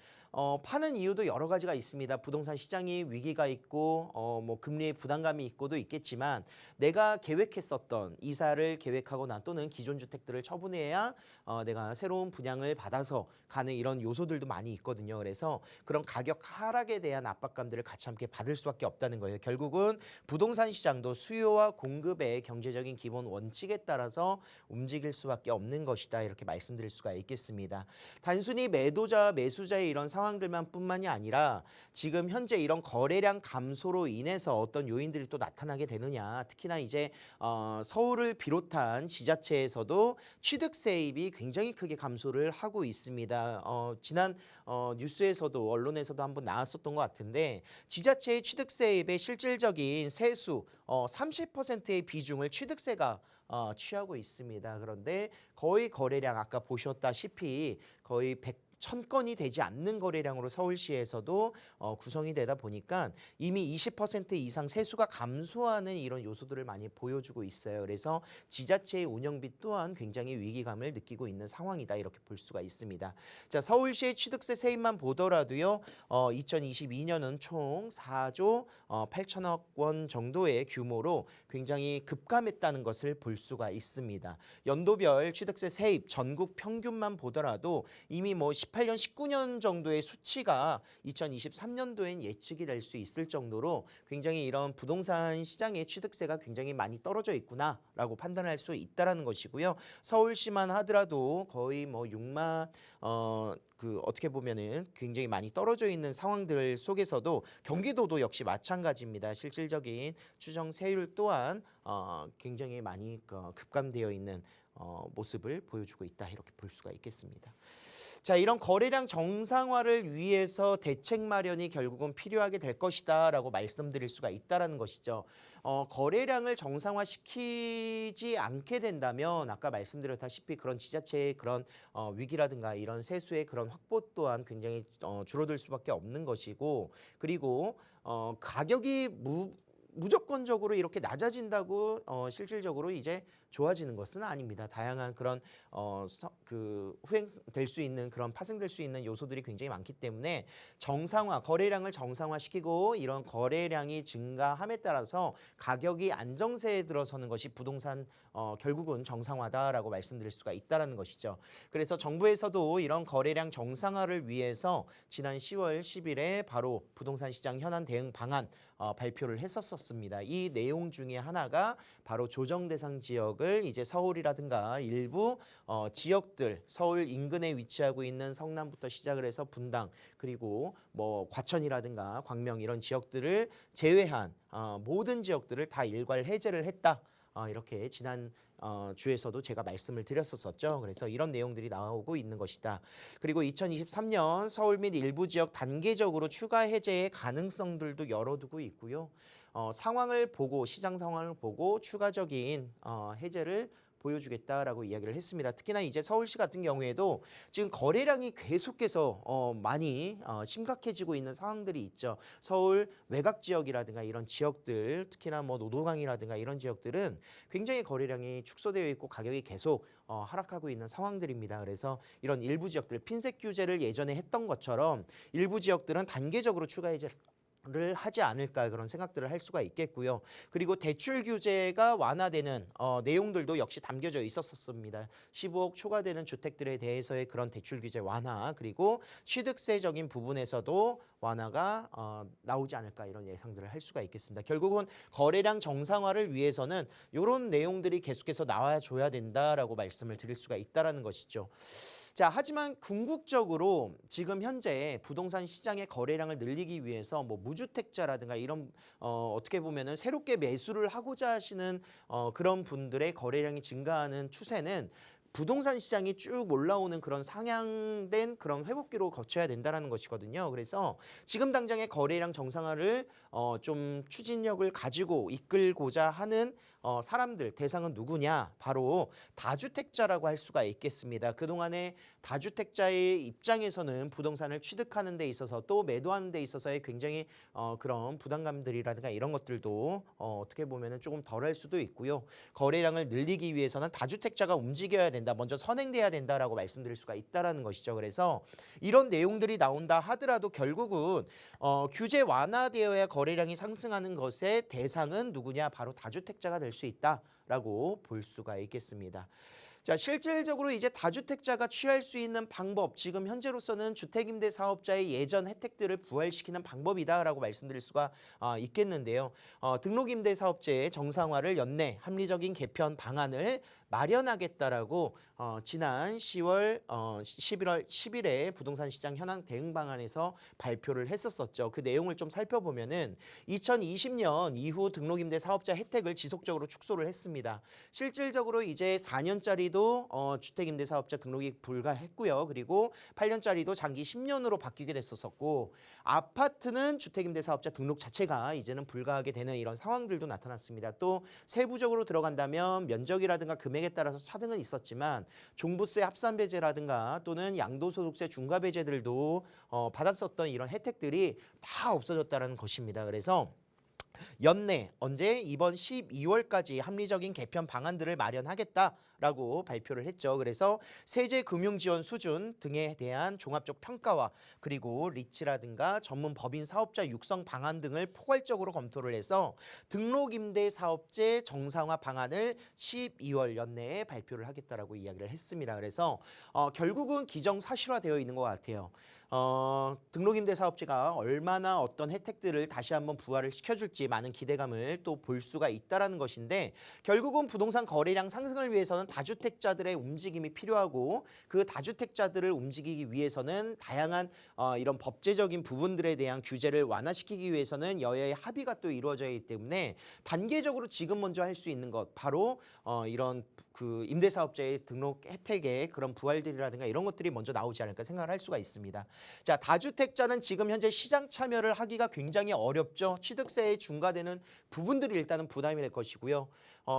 파는 이유도 여러 가지가 있습니다. 부동산 시장이 위기가 있고 뭐 금리의 부담감이 있고도 있겠지만 내가 계획했었던 이사를 계획하거나 또는 기존 주택들을 처분해야 내가 새로운 분양을 받아서 가는 이런 요소들도 많이 있거든요. 그래서 그런 가격 하락에 대한 압박감들을 같이 함께 받을 수밖에 없다는 거예요. 결국은 부동산 시장도 수요와 공급의 경제적인 기본 원칙에 따라서 움직일 수밖에 없는 것이다. 이렇게 말씀드릴 수가 있겠습니다. 단순히 매도자, 매수자의 이런 상황들만 뿐만이 아니라 지금 현재 이런 거래량 감소로 인해서 어떤 요인들이 또 나타나게 되느냐. 특히나 이제 서울을 비롯한 지자체에서도 취득세입이 굉장히 크게 감소를 하고 있습니다. 지난 뉴스에서도 언론에서도 한번 나왔었던 것 같은데 지자체의 취득세입의 실질적인 세수 30%의 비중을 취득세가 취하고 있습니다. 그런데 거의 거래량 아까 보셨다시피 거의 1,000건이 되지 않는 거래량으로 서울시에서도 구성이 되다 보니까 이미 20% 이상 세수가 감소하는 이런 요소들을 많이 보여주고 있어요. 그래서 지자체의 운영비 또한 굉장히 위기감을 느끼고 있는 상황이다. 이렇게 볼 수가 있습니다. 자, 서울시의 취득세 세입만 보더라도요. 2022년은 총 4조 8천억 원 정도의 규모로 굉장히 급감했다는 것을 볼 수가 있습니다. 연도별 취득세 세입 전국 평균만 보더라도 이미 뭐 18년, 19년 정도의 수치가 2023년도엔 예측이 될 수 있을 정도로 굉장히 이런 부동산 시장의 취득세가 굉장히 많이 떨어져 있구나라고 판단할 수 있다라는 것이고요. 서울시만 하더라도 거의 뭐 6만 어떻게 보면은 굉장히 많이 떨어져 있는 상황들 속에서도 경기도도 역시 마찬가지입니다. 실질적인 추정 세율 또한 굉장히 많이 급감되어 있는 모습을 보여주고 있다. 이렇게 볼 수가 있겠습니다. 자, 이런 거래량 정상화를 위해서 대책 마련이 결국은 필요하게 될 것이다라고 말씀드릴 수가 있다라는 것이죠. 거래량을 정상화시키지 않게 된다면 아까 말씀드렸다시피 그런 지자체의 그런 위기라든가 이런 세수의 그런 확보 또한 굉장히 줄어들 수밖에 없는 것이고, 그리고 가격이 무조건적으로 이렇게 낮아진다고 실질적으로 이제 좋아지는 것은 아닙니다. 다양한 그런 후행될 수 있는 그런 파생될 수 있는 요소들이 굉장히 많기 때문에 정상화, 거래량을 정상화시키고 이런 거래량이 증가함에 따라서 가격이 안정세에 들어서는 것이 부동산 결국은 정상화다라고 말씀드릴 수가 있다라는 것이죠. 그래서 정부에서도 이런 거래량 정상화를 위해서 지난 10월 10일에 바로 부동산 시장 현안 대응 방안 발표를 했었습니다. 이 내용 중에 하나가 바로 조정 대상 지역을 이제 서울이라든가 일부 지역들, 서울 인근에 위치하고 있는 성남부터 시작을 해서 분당, 그리고 뭐 과천이라든가 광명 이런 지역들을 제외한 모든 지역들을 다 일괄 해제를 했다. 이렇게 지난 주에서도 제가 말씀을 드렸었죠. 그래서 이런 내용들이 나오고 있는 것이다. 그리고 2023년 서울 및 일부 지역 단계적으로 추가 해제의 가능성들도 열어두고 있고요. 상황을 보고 시장 상황을 보고 추가적인 해제를 보여주겠다라고 이야기를 했습니다. 특히나 이제 서울시 같은 경우에도 지금 거래량이 계속해서 많이 심각해지고 있는 상황들이 있죠. 서울 외곽 지역이라든가 이런 지역들, 특히나 뭐 노도강이라든가 이런 지역들은 굉장히 거래량이 축소되어 있고 가격이 계속 하락하고 있는 상황들입니다. 그래서 이런 일부 지역들 핀셋 규제를 예전에 했던 것처럼 일부 지역들은 단계적으로 추가 해제를 하지 않을까 그런 생각들을 할 수가 있겠고요. 그리고 대출 규제가 완화되는 내용들도 역시 담겨져 있었습니다. 15억 초과되는 주택들에 대해서의 그런 대출 규제 완화 그리고 취득세적인 부분에서도 완화가 나오지 않을까 이런 예상들을 할 수가 있겠습니다. 결국은 거래량 정상화를 위해서는 이런 내용들이 계속해서 나와줘야 된다라고 말씀을 드릴 수가 있다라는 것이죠. 자, 하지만 궁극적으로 지금 현재 부동산 시장의 거래량을 늘리기 위해서 뭐 무주택자라든가 이런 어떻게 보면은 새롭게 매수를 하고자 하시는 그런 분들의 거래량이 증가하는 추세는 부동산 시장이 쭉 올라오는 그런 상향된 그런 회복기로 거쳐야 된다는 것이거든요. 그래서 지금 당장의 거래량 정상화를 좀 추진력을 가지고 이끌고자 하는 사람들 대상은 누구냐? 바로 다주택자라고 할 수가 있겠습니다. 그동안에 다주택자의 입장에서는 부동산을 취득하는 데 있어서 또 매도하는 데 있어서의 굉장히 그런 부담감들이라든가 이런 것들도 어떻게 보면은 조금 덜할 수도 있고요. 거래량을 늘리기 위해서는 다주택자가 움직여야 된다. 먼저 선행돼야 된다라고 말씀드릴 수가 있다라는 것이죠. 그래서 이런 내용들이 나온다 하더라도 결국은 규제 완화되어야 거래량이 상승하는 것의 대상은 누구냐? 바로 다주택자가 될 수 있다라고 볼 수가 있겠습니다. 자, 실질적으로 이제 다주택자가 취할 수 있는 방법, 지금 현재로서는 주택임대 사업자의 예전 혜택들을 부활시키는 방법이다라고 말씀드릴 수가 있겠는데요. 등록임대 사업제의 정상화를 연내 합리적인 개편 방안을 마련하겠다라고 지난 11월 10일에 부동산 시장 현황 대응 방안에서 발표를 했었었죠. 그 내용을 좀 살펴보면은 2020년 이후 등록임대 사업자 혜택을 지속적으로 축소를 했습니다. 실질적으로 이제 4년짜리도 주택임대 사업자 등록이 불가했고요. 그리고 8년짜리도 장기 10년으로 바뀌게 됐었고 아파트는 주택임대 사업자 등록 자체가 이제는 불가하게 되는 이런 상황들도 나타났습니다. 또 세부적으로 들어간다면 면적이라든가 금액에 따라서 차등은 있었지만 종부세 합산 배제라든가 또는 양도소득세 중과 배제들도 받았었던 이런 혜택들이 다 없어졌다는 것입니다. 그래서 연내 언제 이번 12월까지 합리적인 개편 방안들을 마련하겠다라고 발표를 했죠. 그래서 세제 금융 지원 수준 등에 대한 종합적 평가와 그리고 리츠라든가 전문 법인 사업자 육성 방안 등을 포괄적으로 검토를 해서 등록임대 사업제 정상화 방안을 12월 연내에 발표를 하겠다라고 이야기를 했습니다. 그래서 결국은 기정사실화되어 있는 것 같아요. 등록임대 사업체가 얼마나 어떤 혜택들을 다시 한번 부활을 시켜줄지 많은 기대감을 또 볼 수가 있다라는 것인데 결국은 부동산 거래량 상승을 위해서는 다주택자들의 움직임이 필요하고 그 다주택자들을 움직이기 위해서는 다양한 이런 법제적인 부분들에 대한 규제를 완화시키기 위해서는 여야의 합의가 또 이루어져야 하기 때문에 단계적으로 지금 먼저 할 수 있는 것 바로 이런 그 임대사업자의 등록 혜택의 그런 부활들이라든가 이런 것들이 먼저 나오지 않을까 생각을 할 수가 있습니다. 자, 다주택자는 지금 현재 시장 참여를 하기가 굉장히 어렵죠. 취득세에 중과되는 부분들이 일단은 부담이 될 것이고요.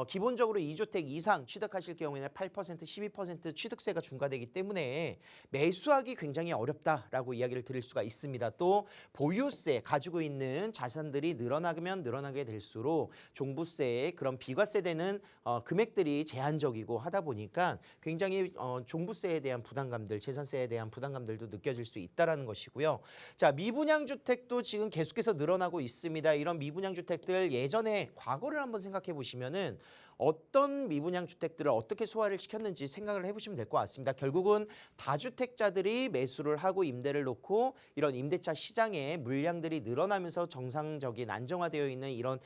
기본적으로 2주택 이상 취득하실 경우에는 8%, 12% 취득세가 중과되기 때문에 매수하기 굉장히 어렵다라고 이야기를 드릴 수가 있습니다. 또 보유세 가지고 있는 자산들이 늘어나면 늘어나게 될수록 종부세의 그런 비과세되는 금액들이 제한적이고 하다 보니까 굉장히 종부세에 대한 부담감들, 재산세에 대한 부담감들도 느껴질 수 있다라는 것이고요. 자, 미분양 주택도 지금 계속해서 늘어나고 있습니다. 이런 미분양 주택들 예전에 과거를 한번 생각해 보시면은 어떤 미분양 주택들을 어떻게 소화를 시켰는지 생각을 해보시면 될 것 같습니다. 결국은 다주택자들이 매수를 하고 임대를 놓고 이런 임대차 시장에 물량들이 늘어나면서 정상적인 안정화되어 있는 이런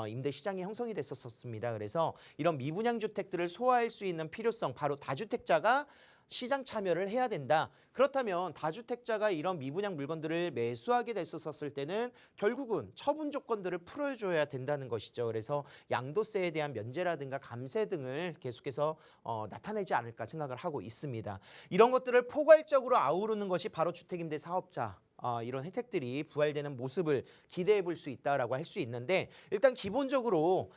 임대 시장이 형성이 됐었습니다. 그래서 이런 미분양 주택들을 소화할 수 있는 필요성, 바로 다주택자가 시장 참여를 해야 된다. 그렇다면 다주택자가 이런 미분양 물건들을 매수하게 됐었을 때는 결국은 처분 조건들을 풀어줘야 된다는 것이죠. 그래서 양도세에 대한 면제라든가 감세 등을 계속해서 나타내지 않을까 생각을 하고 있습니다. 이런 것들을 포괄적으로 아우르는 것이 바로 주택임대 사업자. 이런 혜택들이 부활되는 모습을 기대해 볼 수 있다라고 할 수 있는데 일단 기본적으로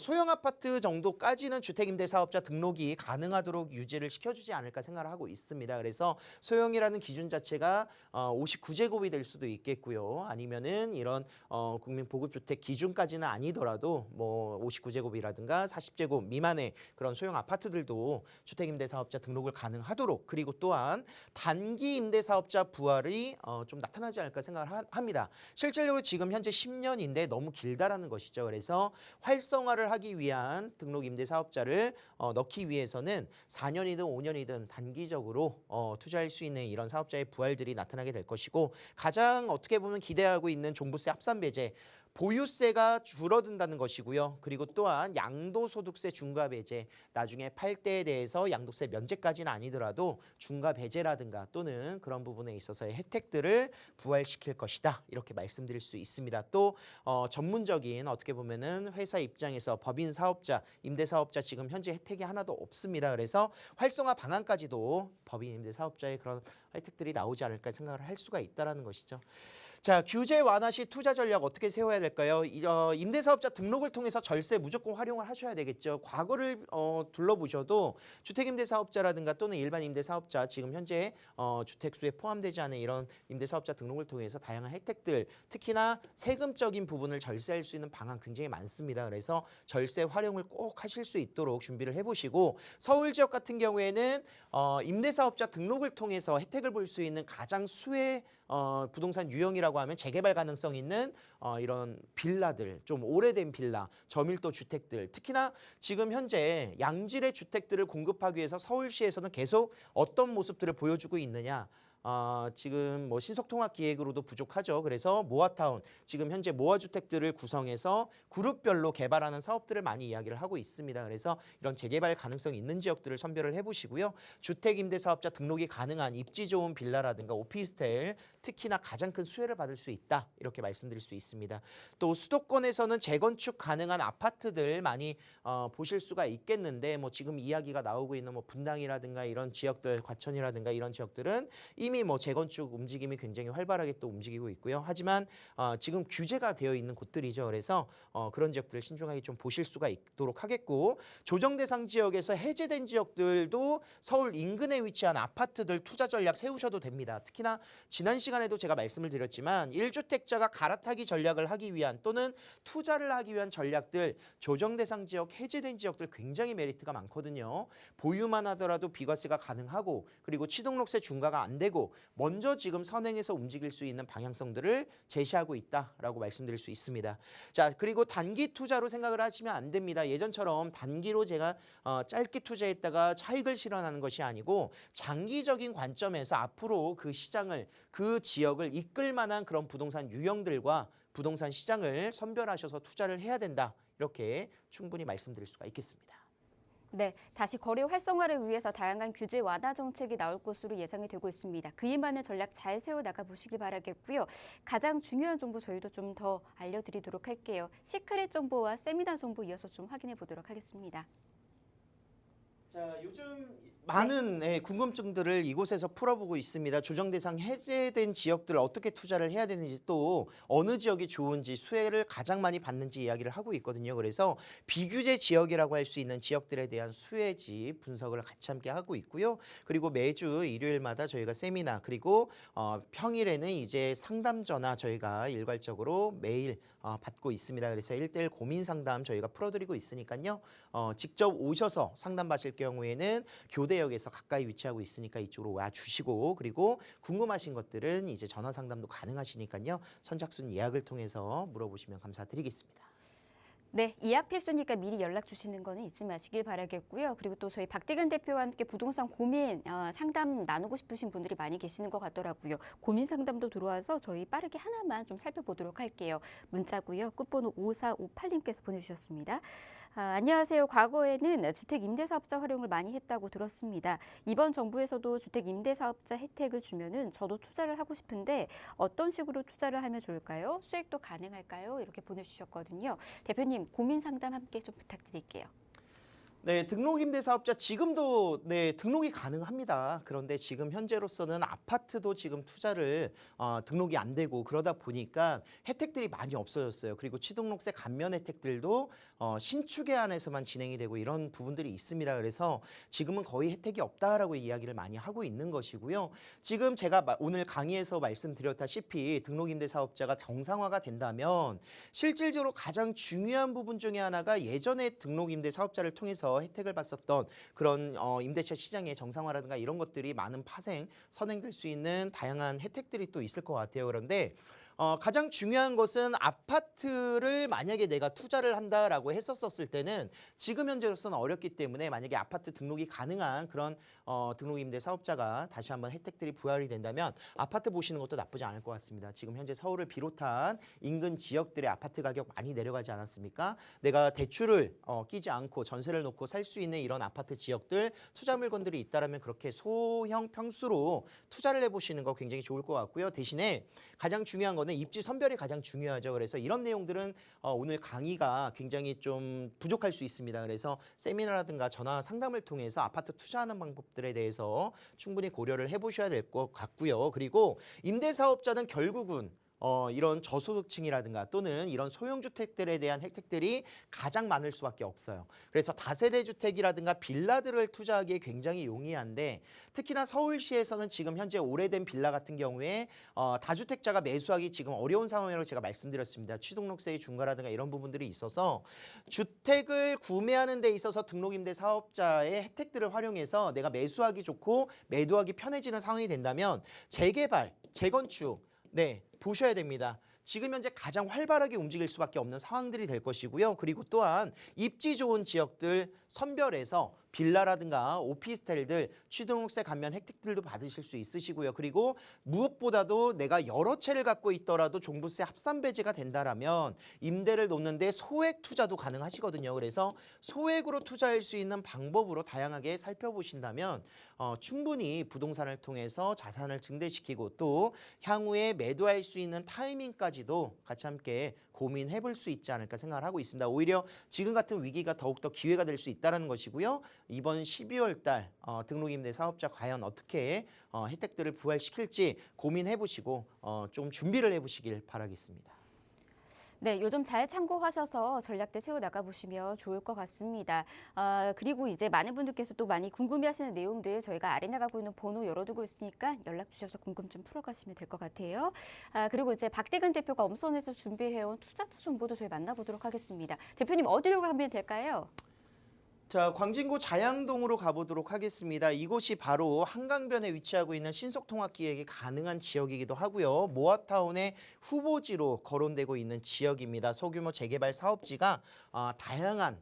소형 아파트 정도까지는 주택임대사업자 등록이 가능하도록 유지를 시켜주지 않을까 생각을 하고 있습니다. 그래서 소형이라는 기준 자체가 59제곱이 될 수도 있겠고요. 아니면은 이런 국민보급주택 기준까지는 아니더라도 뭐 59제곱이라든가 40제곱 미만의 그런 소형 아파트들도 주택임대사업자 등록을 가능하도록 그리고 또한 단기 임대사업자 부활이 좀 나타나지 않을까 생각을 합니다. 실질적으로 지금 현재 10년인데 너무 길다라는 것이죠. 그래서 활성화를 하기 위한 등록 임대 사업자를 넣기 위해서는 4년이든 5년이든 단기적으로 투자할 수 있는 이런 사업자의 부활들이 나타나게 될 것이고 가장 어떻게 보면 기대하고 있는 종부세 합산 배제 보유세가 줄어든다는 것이고요. 그리고 또한 양도소득세 중과 배제, 나중에 팔 때에 대해서 양도세 면제까지는 아니더라도 중과 배제라든가 또는 그런 부분에 있어서의 혜택들을 부활시킬 것이다. 이렇게 말씀드릴 수 있습니다. 또 전문적인 어떻게 보면은 회사 입장에서 법인 사업자, 임대 사업자 지금 현재 혜택이 하나도 없습니다. 그래서 활성화 방안까지도 법인 임대 사업자의 그런 혜택들이 나오지 않을까 생각을 할 수가 있다라는 것이죠. 자, 규제 완화 시 투자 전략 어떻게 세워야 될까요? 임대사업자 등록을 통해서 절세 무조건 활용을 하셔야 되겠죠. 과거를 둘러보셔도 주택임대사업자라든가 또는 일반 임대사업자 지금 현재 주택수에 포함되지 않은 이런 임대사업자 등록을 통해서 다양한 혜택들 특히나 세금적인 부분을 절세할 수 있는 방안 굉장히 많습니다. 그래서 절세 활용을 꼭 하실 수 있도록 준비를 해보시고 서울 지역 같은 경우에는 임대사업자 등록을 통해서 혜택을 볼 수 있는 가장 수혜 부동산 유형이라고 하면 재개발 가능성 있는 이런 빌라들, 좀 오래된 빌라, 저밀도 주택들, 특히나 지금 현재 양질의 주택들을 공급하기 위해서 서울시에서는 계속 어떤 모습들을 보여주고 있느냐. 지금 뭐 신속통합기획으로도 부족하죠. 그래서 모아타운, 지금 현재 모아주택들을 구성해서 그룹별로 개발하는 사업들을 많이 이야기를 하고 있습니다. 그래서 이런 재개발 가능성이 있는 지역들을 선별을 해보시고요. 주택임대사업자 등록이 가능한 입지 좋은 빌라라든가 오피스텔, 특히나 가장 큰 수혜를 받을 수 있다. 이렇게 말씀드릴 수 있습니다. 또 수도권에서는 재건축 가능한 아파트들 많이 보실 수가 있겠는데 뭐 지금 이야기가 나오고 있는 뭐 분당이라든가 이런 지역들, 과천이라든가 이런 지역들은 이미 뭐 재건축 움직임이 굉장히 활발하게 또 움직이고 있고요. 하지만 지금 규제가 되어 있는 곳들이죠. 그래서 그런 지역들을 신중하게 좀 보실 수가 있도록 하겠고 조정 대상 지역에서 해제된 지역들도 서울 인근에 위치한 아파트들 투자 전략 세우셔도 됩니다. 특히나 지난 시간에도 제가 말씀을 드렸지만 1주택자가 갈아타기 전략을 하기 위한 또는 투자를 하기 위한 전략들 조정 대상 지역 해제된 지역들 굉장히 메리트가 많거든요. 보유만 하더라도 비과세가 가능하고 그리고 취등록세 중과가 안 되고 먼저 지금 선행해서 움직일 수 있는 방향성들을 제시하고 있다라고 말씀드릴 수 있습니다. 자, 그리고 단기 투자로 생각을 하시면 안 됩니다. 예전처럼 단기로 제가 짧게 투자했다가 차익을 실현하는 것이 아니고 장기적인 관점에서 앞으로 그 시장을 그 지역을 이끌 만한 그런 부동산 유형들과 부동산 시장을 선별하셔서 투자를 해야 된다. 이렇게 충분히 말씀드릴 수가 있겠습니다. 네, 다시 거래 활성화를 위해서 다양한 규제 완화 정책이 나올 것으로 예상이 되고 있습니다. 그에 맞는 전략 잘 세워나가 보시기 바라겠고요. 가장 중요한 정보 저희도 좀 더 알려드리도록 할게요. 시크릿 정보와 세미나 정보 이어서 좀 확인해 보도록 하겠습니다. 자, 요즘 많은 궁금증들을 이곳에서 풀어보고 있습니다. 조정 대상 해제된 지역들 어떻게 투자를 해야 되는지 또 어느 지역이 좋은지 수혜를 가장 많이 받는지 이야기를 하고 있거든요. 그래서 비규제 지역이라고 할 수 있는 지역들에 대한 수혜지 분석을 같이 함께 하고 있고요. 그리고 매주 일요일마다 저희가 세미나 그리고 평일에는 이제 상담 전화 저희가 일괄적으로 매일 받고 있습니다. 그래서 1:1 고민 상담 저희가 풀어드리고 있으니까요. 직접 오셔서 상담 받을 경우에는 교대역에서 가까이 위치하고 있으니까 이쪽으로 와주시고 그리고 궁금하신 것들은 이제 전화 상담도 가능하시니까요. 선착순 예약을 통해서 물어보시면 감사드리겠습니다. 네, 예약 필수니까 미리 연락 주시는 거는 잊지 마시길 바라겠고요. 그리고 또 저희 박대근 대표와 함께 부동산 고민 상담 나누고 싶으신 분들이 많이 계시는 것 같더라고요. 고민 상담도 들어와서 저희 빠르게 하나만 좀 살펴보도록 할게요. 문자고요. 끝번호 5458님께서 보내주셨습니다. 안녕하세요. 과거에는 주택 임대사업자 활용을 많이 했다고 들었습니다. 이번 정부에서도 주택 임대사업자 혜택을 주면은 저도 투자를 하고 싶은데 어떤 식으로 투자를 하면 좋을까요? 수익도 가능할까요? 이렇게 보내주셨거든요. 대표님 고민 상담 함께 좀 부탁드릴게요. 네, 등록임대사업자 지금도 등록이 가능합니다. 그런데 지금 현재로서는 아파트도 지금 투자를 등록이 안 되고 그러다 보니까 혜택들이 많이 없어졌어요. 그리고 취등록세 감면 혜택들도 신축에 한해서만 진행이 되고 이런 부분들이 있습니다. 그래서 지금은 거의 혜택이 없다라고 이야기를 많이 하고 있는 것이고요. 지금 제가 오늘 강의에서 말씀드렸다시피 등록임대사업자가 정상화가 된다면 실질적으로 가장 중요한 부분 중에 하나가 예전에 등록임대사업자를 통해서 혜택을 봤었던 그런 임대차 시장의 정상화라든가 이런 것들이 많은 선행될 수 있는 다양한 혜택들이 또 있을 것 같아요. 그런데 가장 중요한 것은 아파트를 만약에 내가 투자를 한다라고 했었을 때는 지금 현재로서는 어렵기 때문에 만약에 아파트 등록이 가능한 그런 등록임대 사업자가 다시 한번 혜택들이 부활이 된다면 아파트 보시는 것도 나쁘지 않을 것 같습니다. 지금 현재 서울을 비롯한 인근 지역들의 아파트 가격 많이 내려가지 않았습니까? 내가 대출을 끼지 않고 전세를 놓고 살 수 있는 이런 아파트 지역들 투자 물건들이 있다라면 그렇게 소형 평수로 투자를 해보시는 거 굉장히 좋을 것 같고요. 대신에 가장 중요한 거는 입지 선별이 가장 중요하죠. 그래서 이런 내용들은 오늘 강의가 굉장히 좀 부족할 수 있습니다. 그래서 세미나라든가 전화 상담을 통해서 아파트 투자하는 방법들에 대해서 충분히 고려를 해보셔야 될 것 같고요. 그리고 임대사업자는 결국은 이런 저소득층이라든가 또는 이런 소형주택들에 대한 혜택들이 가장 많을 수밖에 없어요. 그래서 다세대 주택이라든가 빌라들을 투자하기에 굉장히 용이한데 특히나 서울시에서는 지금 현재 오래된 빌라 같은 경우에 다주택자가 매수하기 지금 어려운 상황이라고 제가 말씀드렸습니다. 취등록세의 중과라든가 이런 부분들이 있어서 주택을 구매하는 데 있어서 등록임대 사업자의 혜택들을 활용해서 내가 매수하기 좋고 매도하기 편해지는 상황이 된다면 재개발, 재건축 보셔야 됩니다. 지금 현재 가장 활발하게 움직일 수밖에 없는 상황들이 될 것이고요. 그리고 또한 입지 좋은 지역들 선별해서 빌라라든가 오피스텔들 취등록세 감면 혜택들도 받으실 수 있으시고요. 그리고 무엇보다도 내가 여러 채를 갖고 있더라도 종부세 합산 배제가 된다라면 임대를 놓는데 소액 투자도 가능하시거든요. 그래서 소액으로 투자할 수 있는 방법으로 다양하게 살펴보신다면 충분히 부동산을 통해서 자산을 증대시키고 또 향후에 매도할 수 있는 타이밍까지도 같이 함께 고민해 볼 수 있지 않을까 생각을 하고 있습니다. 오히려 지금 같은 위기가 더욱더 기회가 될 수 있다는 것이고요. 이번 12월 달 등록임대 사업자 과연 어떻게 혜택들을 부활시킬지 고민해 보시고 좀 준비를 해 보시길 바라겠습니다. 네, 요즘 잘 참고하셔서 전략들 세워 나가 보시면 좋을 것 같습니다. 그리고 이제 많은 분들께서 또 많이 궁금해하시는 내용들 저희가 아래 나가고 있는 번호 열어두고 있으니까 연락 주셔서 궁금증 풀어가시면 될 것 같아요. 그리고 이제 박대근 대표가 엄선해서 준비해온 투자처 정보도 저희 만나보도록 하겠습니다. 대표님 어디로 가면 될까요? 자, 광진구 자양동으로 가보도록 하겠습니다. 이곳이 바로 한강변에 위치하고 있는 신속통합기획이 가능한 지역이기도 하고요. 모아타운의 후보지로 거론되고 있는 지역입니다. 소규모 재개발 사업지가 다양한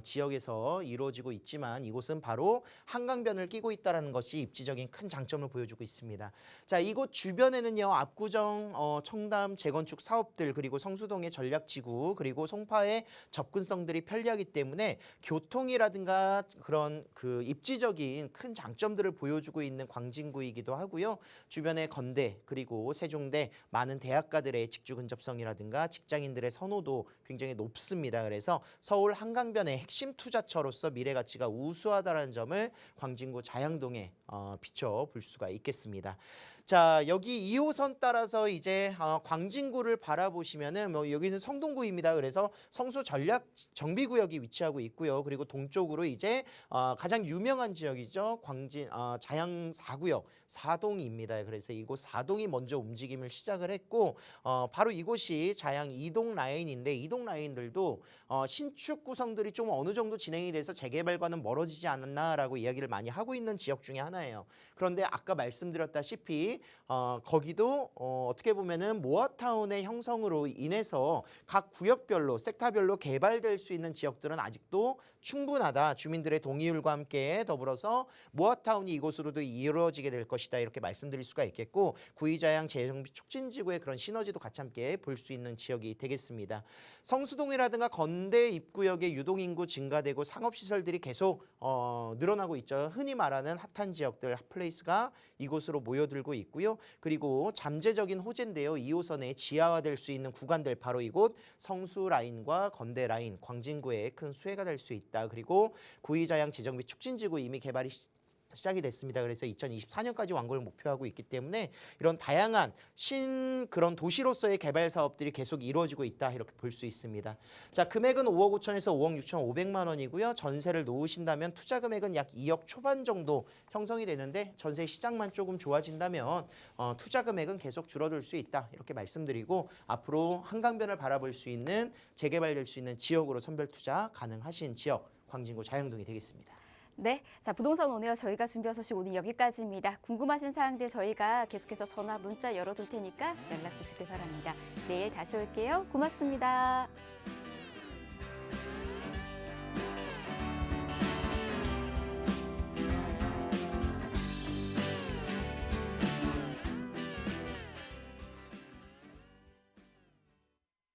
지역에서 이루어지고 있지만 이곳은 바로 한강변을 끼고 있다는 것이 입지적인 큰 장점을 보여주고 있습니다. 자, 이곳 주변에는요 압구정, 청담 재건축 사업들 그리고 성수동의 전략지구 그리고 송파의 접근성들이 편리하기 때문에 교통이라든가 그런 그 입지적인 큰 장점들을 보여주고 있는 광진구이기도 하고요. 주변에 건대 그리고 세종대 많은 대학가들의 직주 근접성이라든가 직장인들의 선호도 굉장히 높습니다. 그래서 서울 한강변의 핵심 투자처로서 미래 가치가 우수하다는 점을 광진구 자양동에 비춰볼 수가 있겠습니다. 자, 여기 2호선 따라서 이제 광진구를 바라보시면은 여기는 성동구입니다. 그래서 성수 전략 정비구역이 위치하고 있고요. 그리고 동쪽으로 이제 가장 유명한 지역이죠. 자양 4구역 4동입니다. 그래서 이곳 4동이 먼저 움직임을 시작을 했고 바로 이곳이 자양 2동 라인인데 2동 라인들도 신축 구성들이 좀 어느 정도 진행이 돼서 재개발과는 멀어지지 않았나라고 이야기를 많이 하고 있는 지역 중에 하나예요. 하나예요. 그런데 아까 말씀드렸다시피 거기도 어떻게 보면은 모어타운의 형성으로 인해서 각 구역별로 섹터별로 개발될 수 있는 지역들은 아직도 충분하다. 주민들의 동의율과 함께 더불어서 모어타운이 이곳으로도 이루어지게 될 것이다. 이렇게 말씀드릴 수가 있겠고 구의자양 재정비 촉진지구의 그런 시너지도 같이 함께 볼 수 있는 지역이 되겠습니다. 성수동이라든가 건대 입구역의 유동인구 증가되고 상업시설들이 계속 늘어나고 있죠. 흔히 말하는 핫한 지역들 핫플레이스가 이곳으로 모여들고 있고요. 그리고 잠재적인 호재인데요. 2호선의 지하화될 수 있는 구간들 바로 이곳 성수라인과 건대라인, 광진구에 큰 수혜가 될 수 있다. 그리고 구의자양 재정비 촉진지구 이미 개발이 시작이 됐습니다. 그래서 2024년까지 완공을 목표하고 있기 때문에 이런 다양한 그런 도시로서의 개발 사업들이 계속 이루어지고 있다. 이렇게 볼 수 있습니다. 자, 금액은 5억 5천에서 5억 6,500만 원이고요. 전세를 놓으신다면 투자 금액은 약 2억 초반 정도 형성이 되는데 전세 시장만 조금 좋아진다면 투자 금액은 계속 줄어들 수 있다. 이렇게 말씀드리고 앞으로 한강변을 바라볼 수 있는 재개발될 수 있는 지역으로 선별 투자 가능하신 지역 광진구 자양동이 되겠습니다. 네, 자 부동산 오네요. 저희가 준비한 소식 오늘 여기까지입니다. 궁금하신 사항들 저희가 계속해서 전화, 문자 열어둘 테니까 연락 주시길 바랍니다. 내일 다시 올게요. 고맙습니다.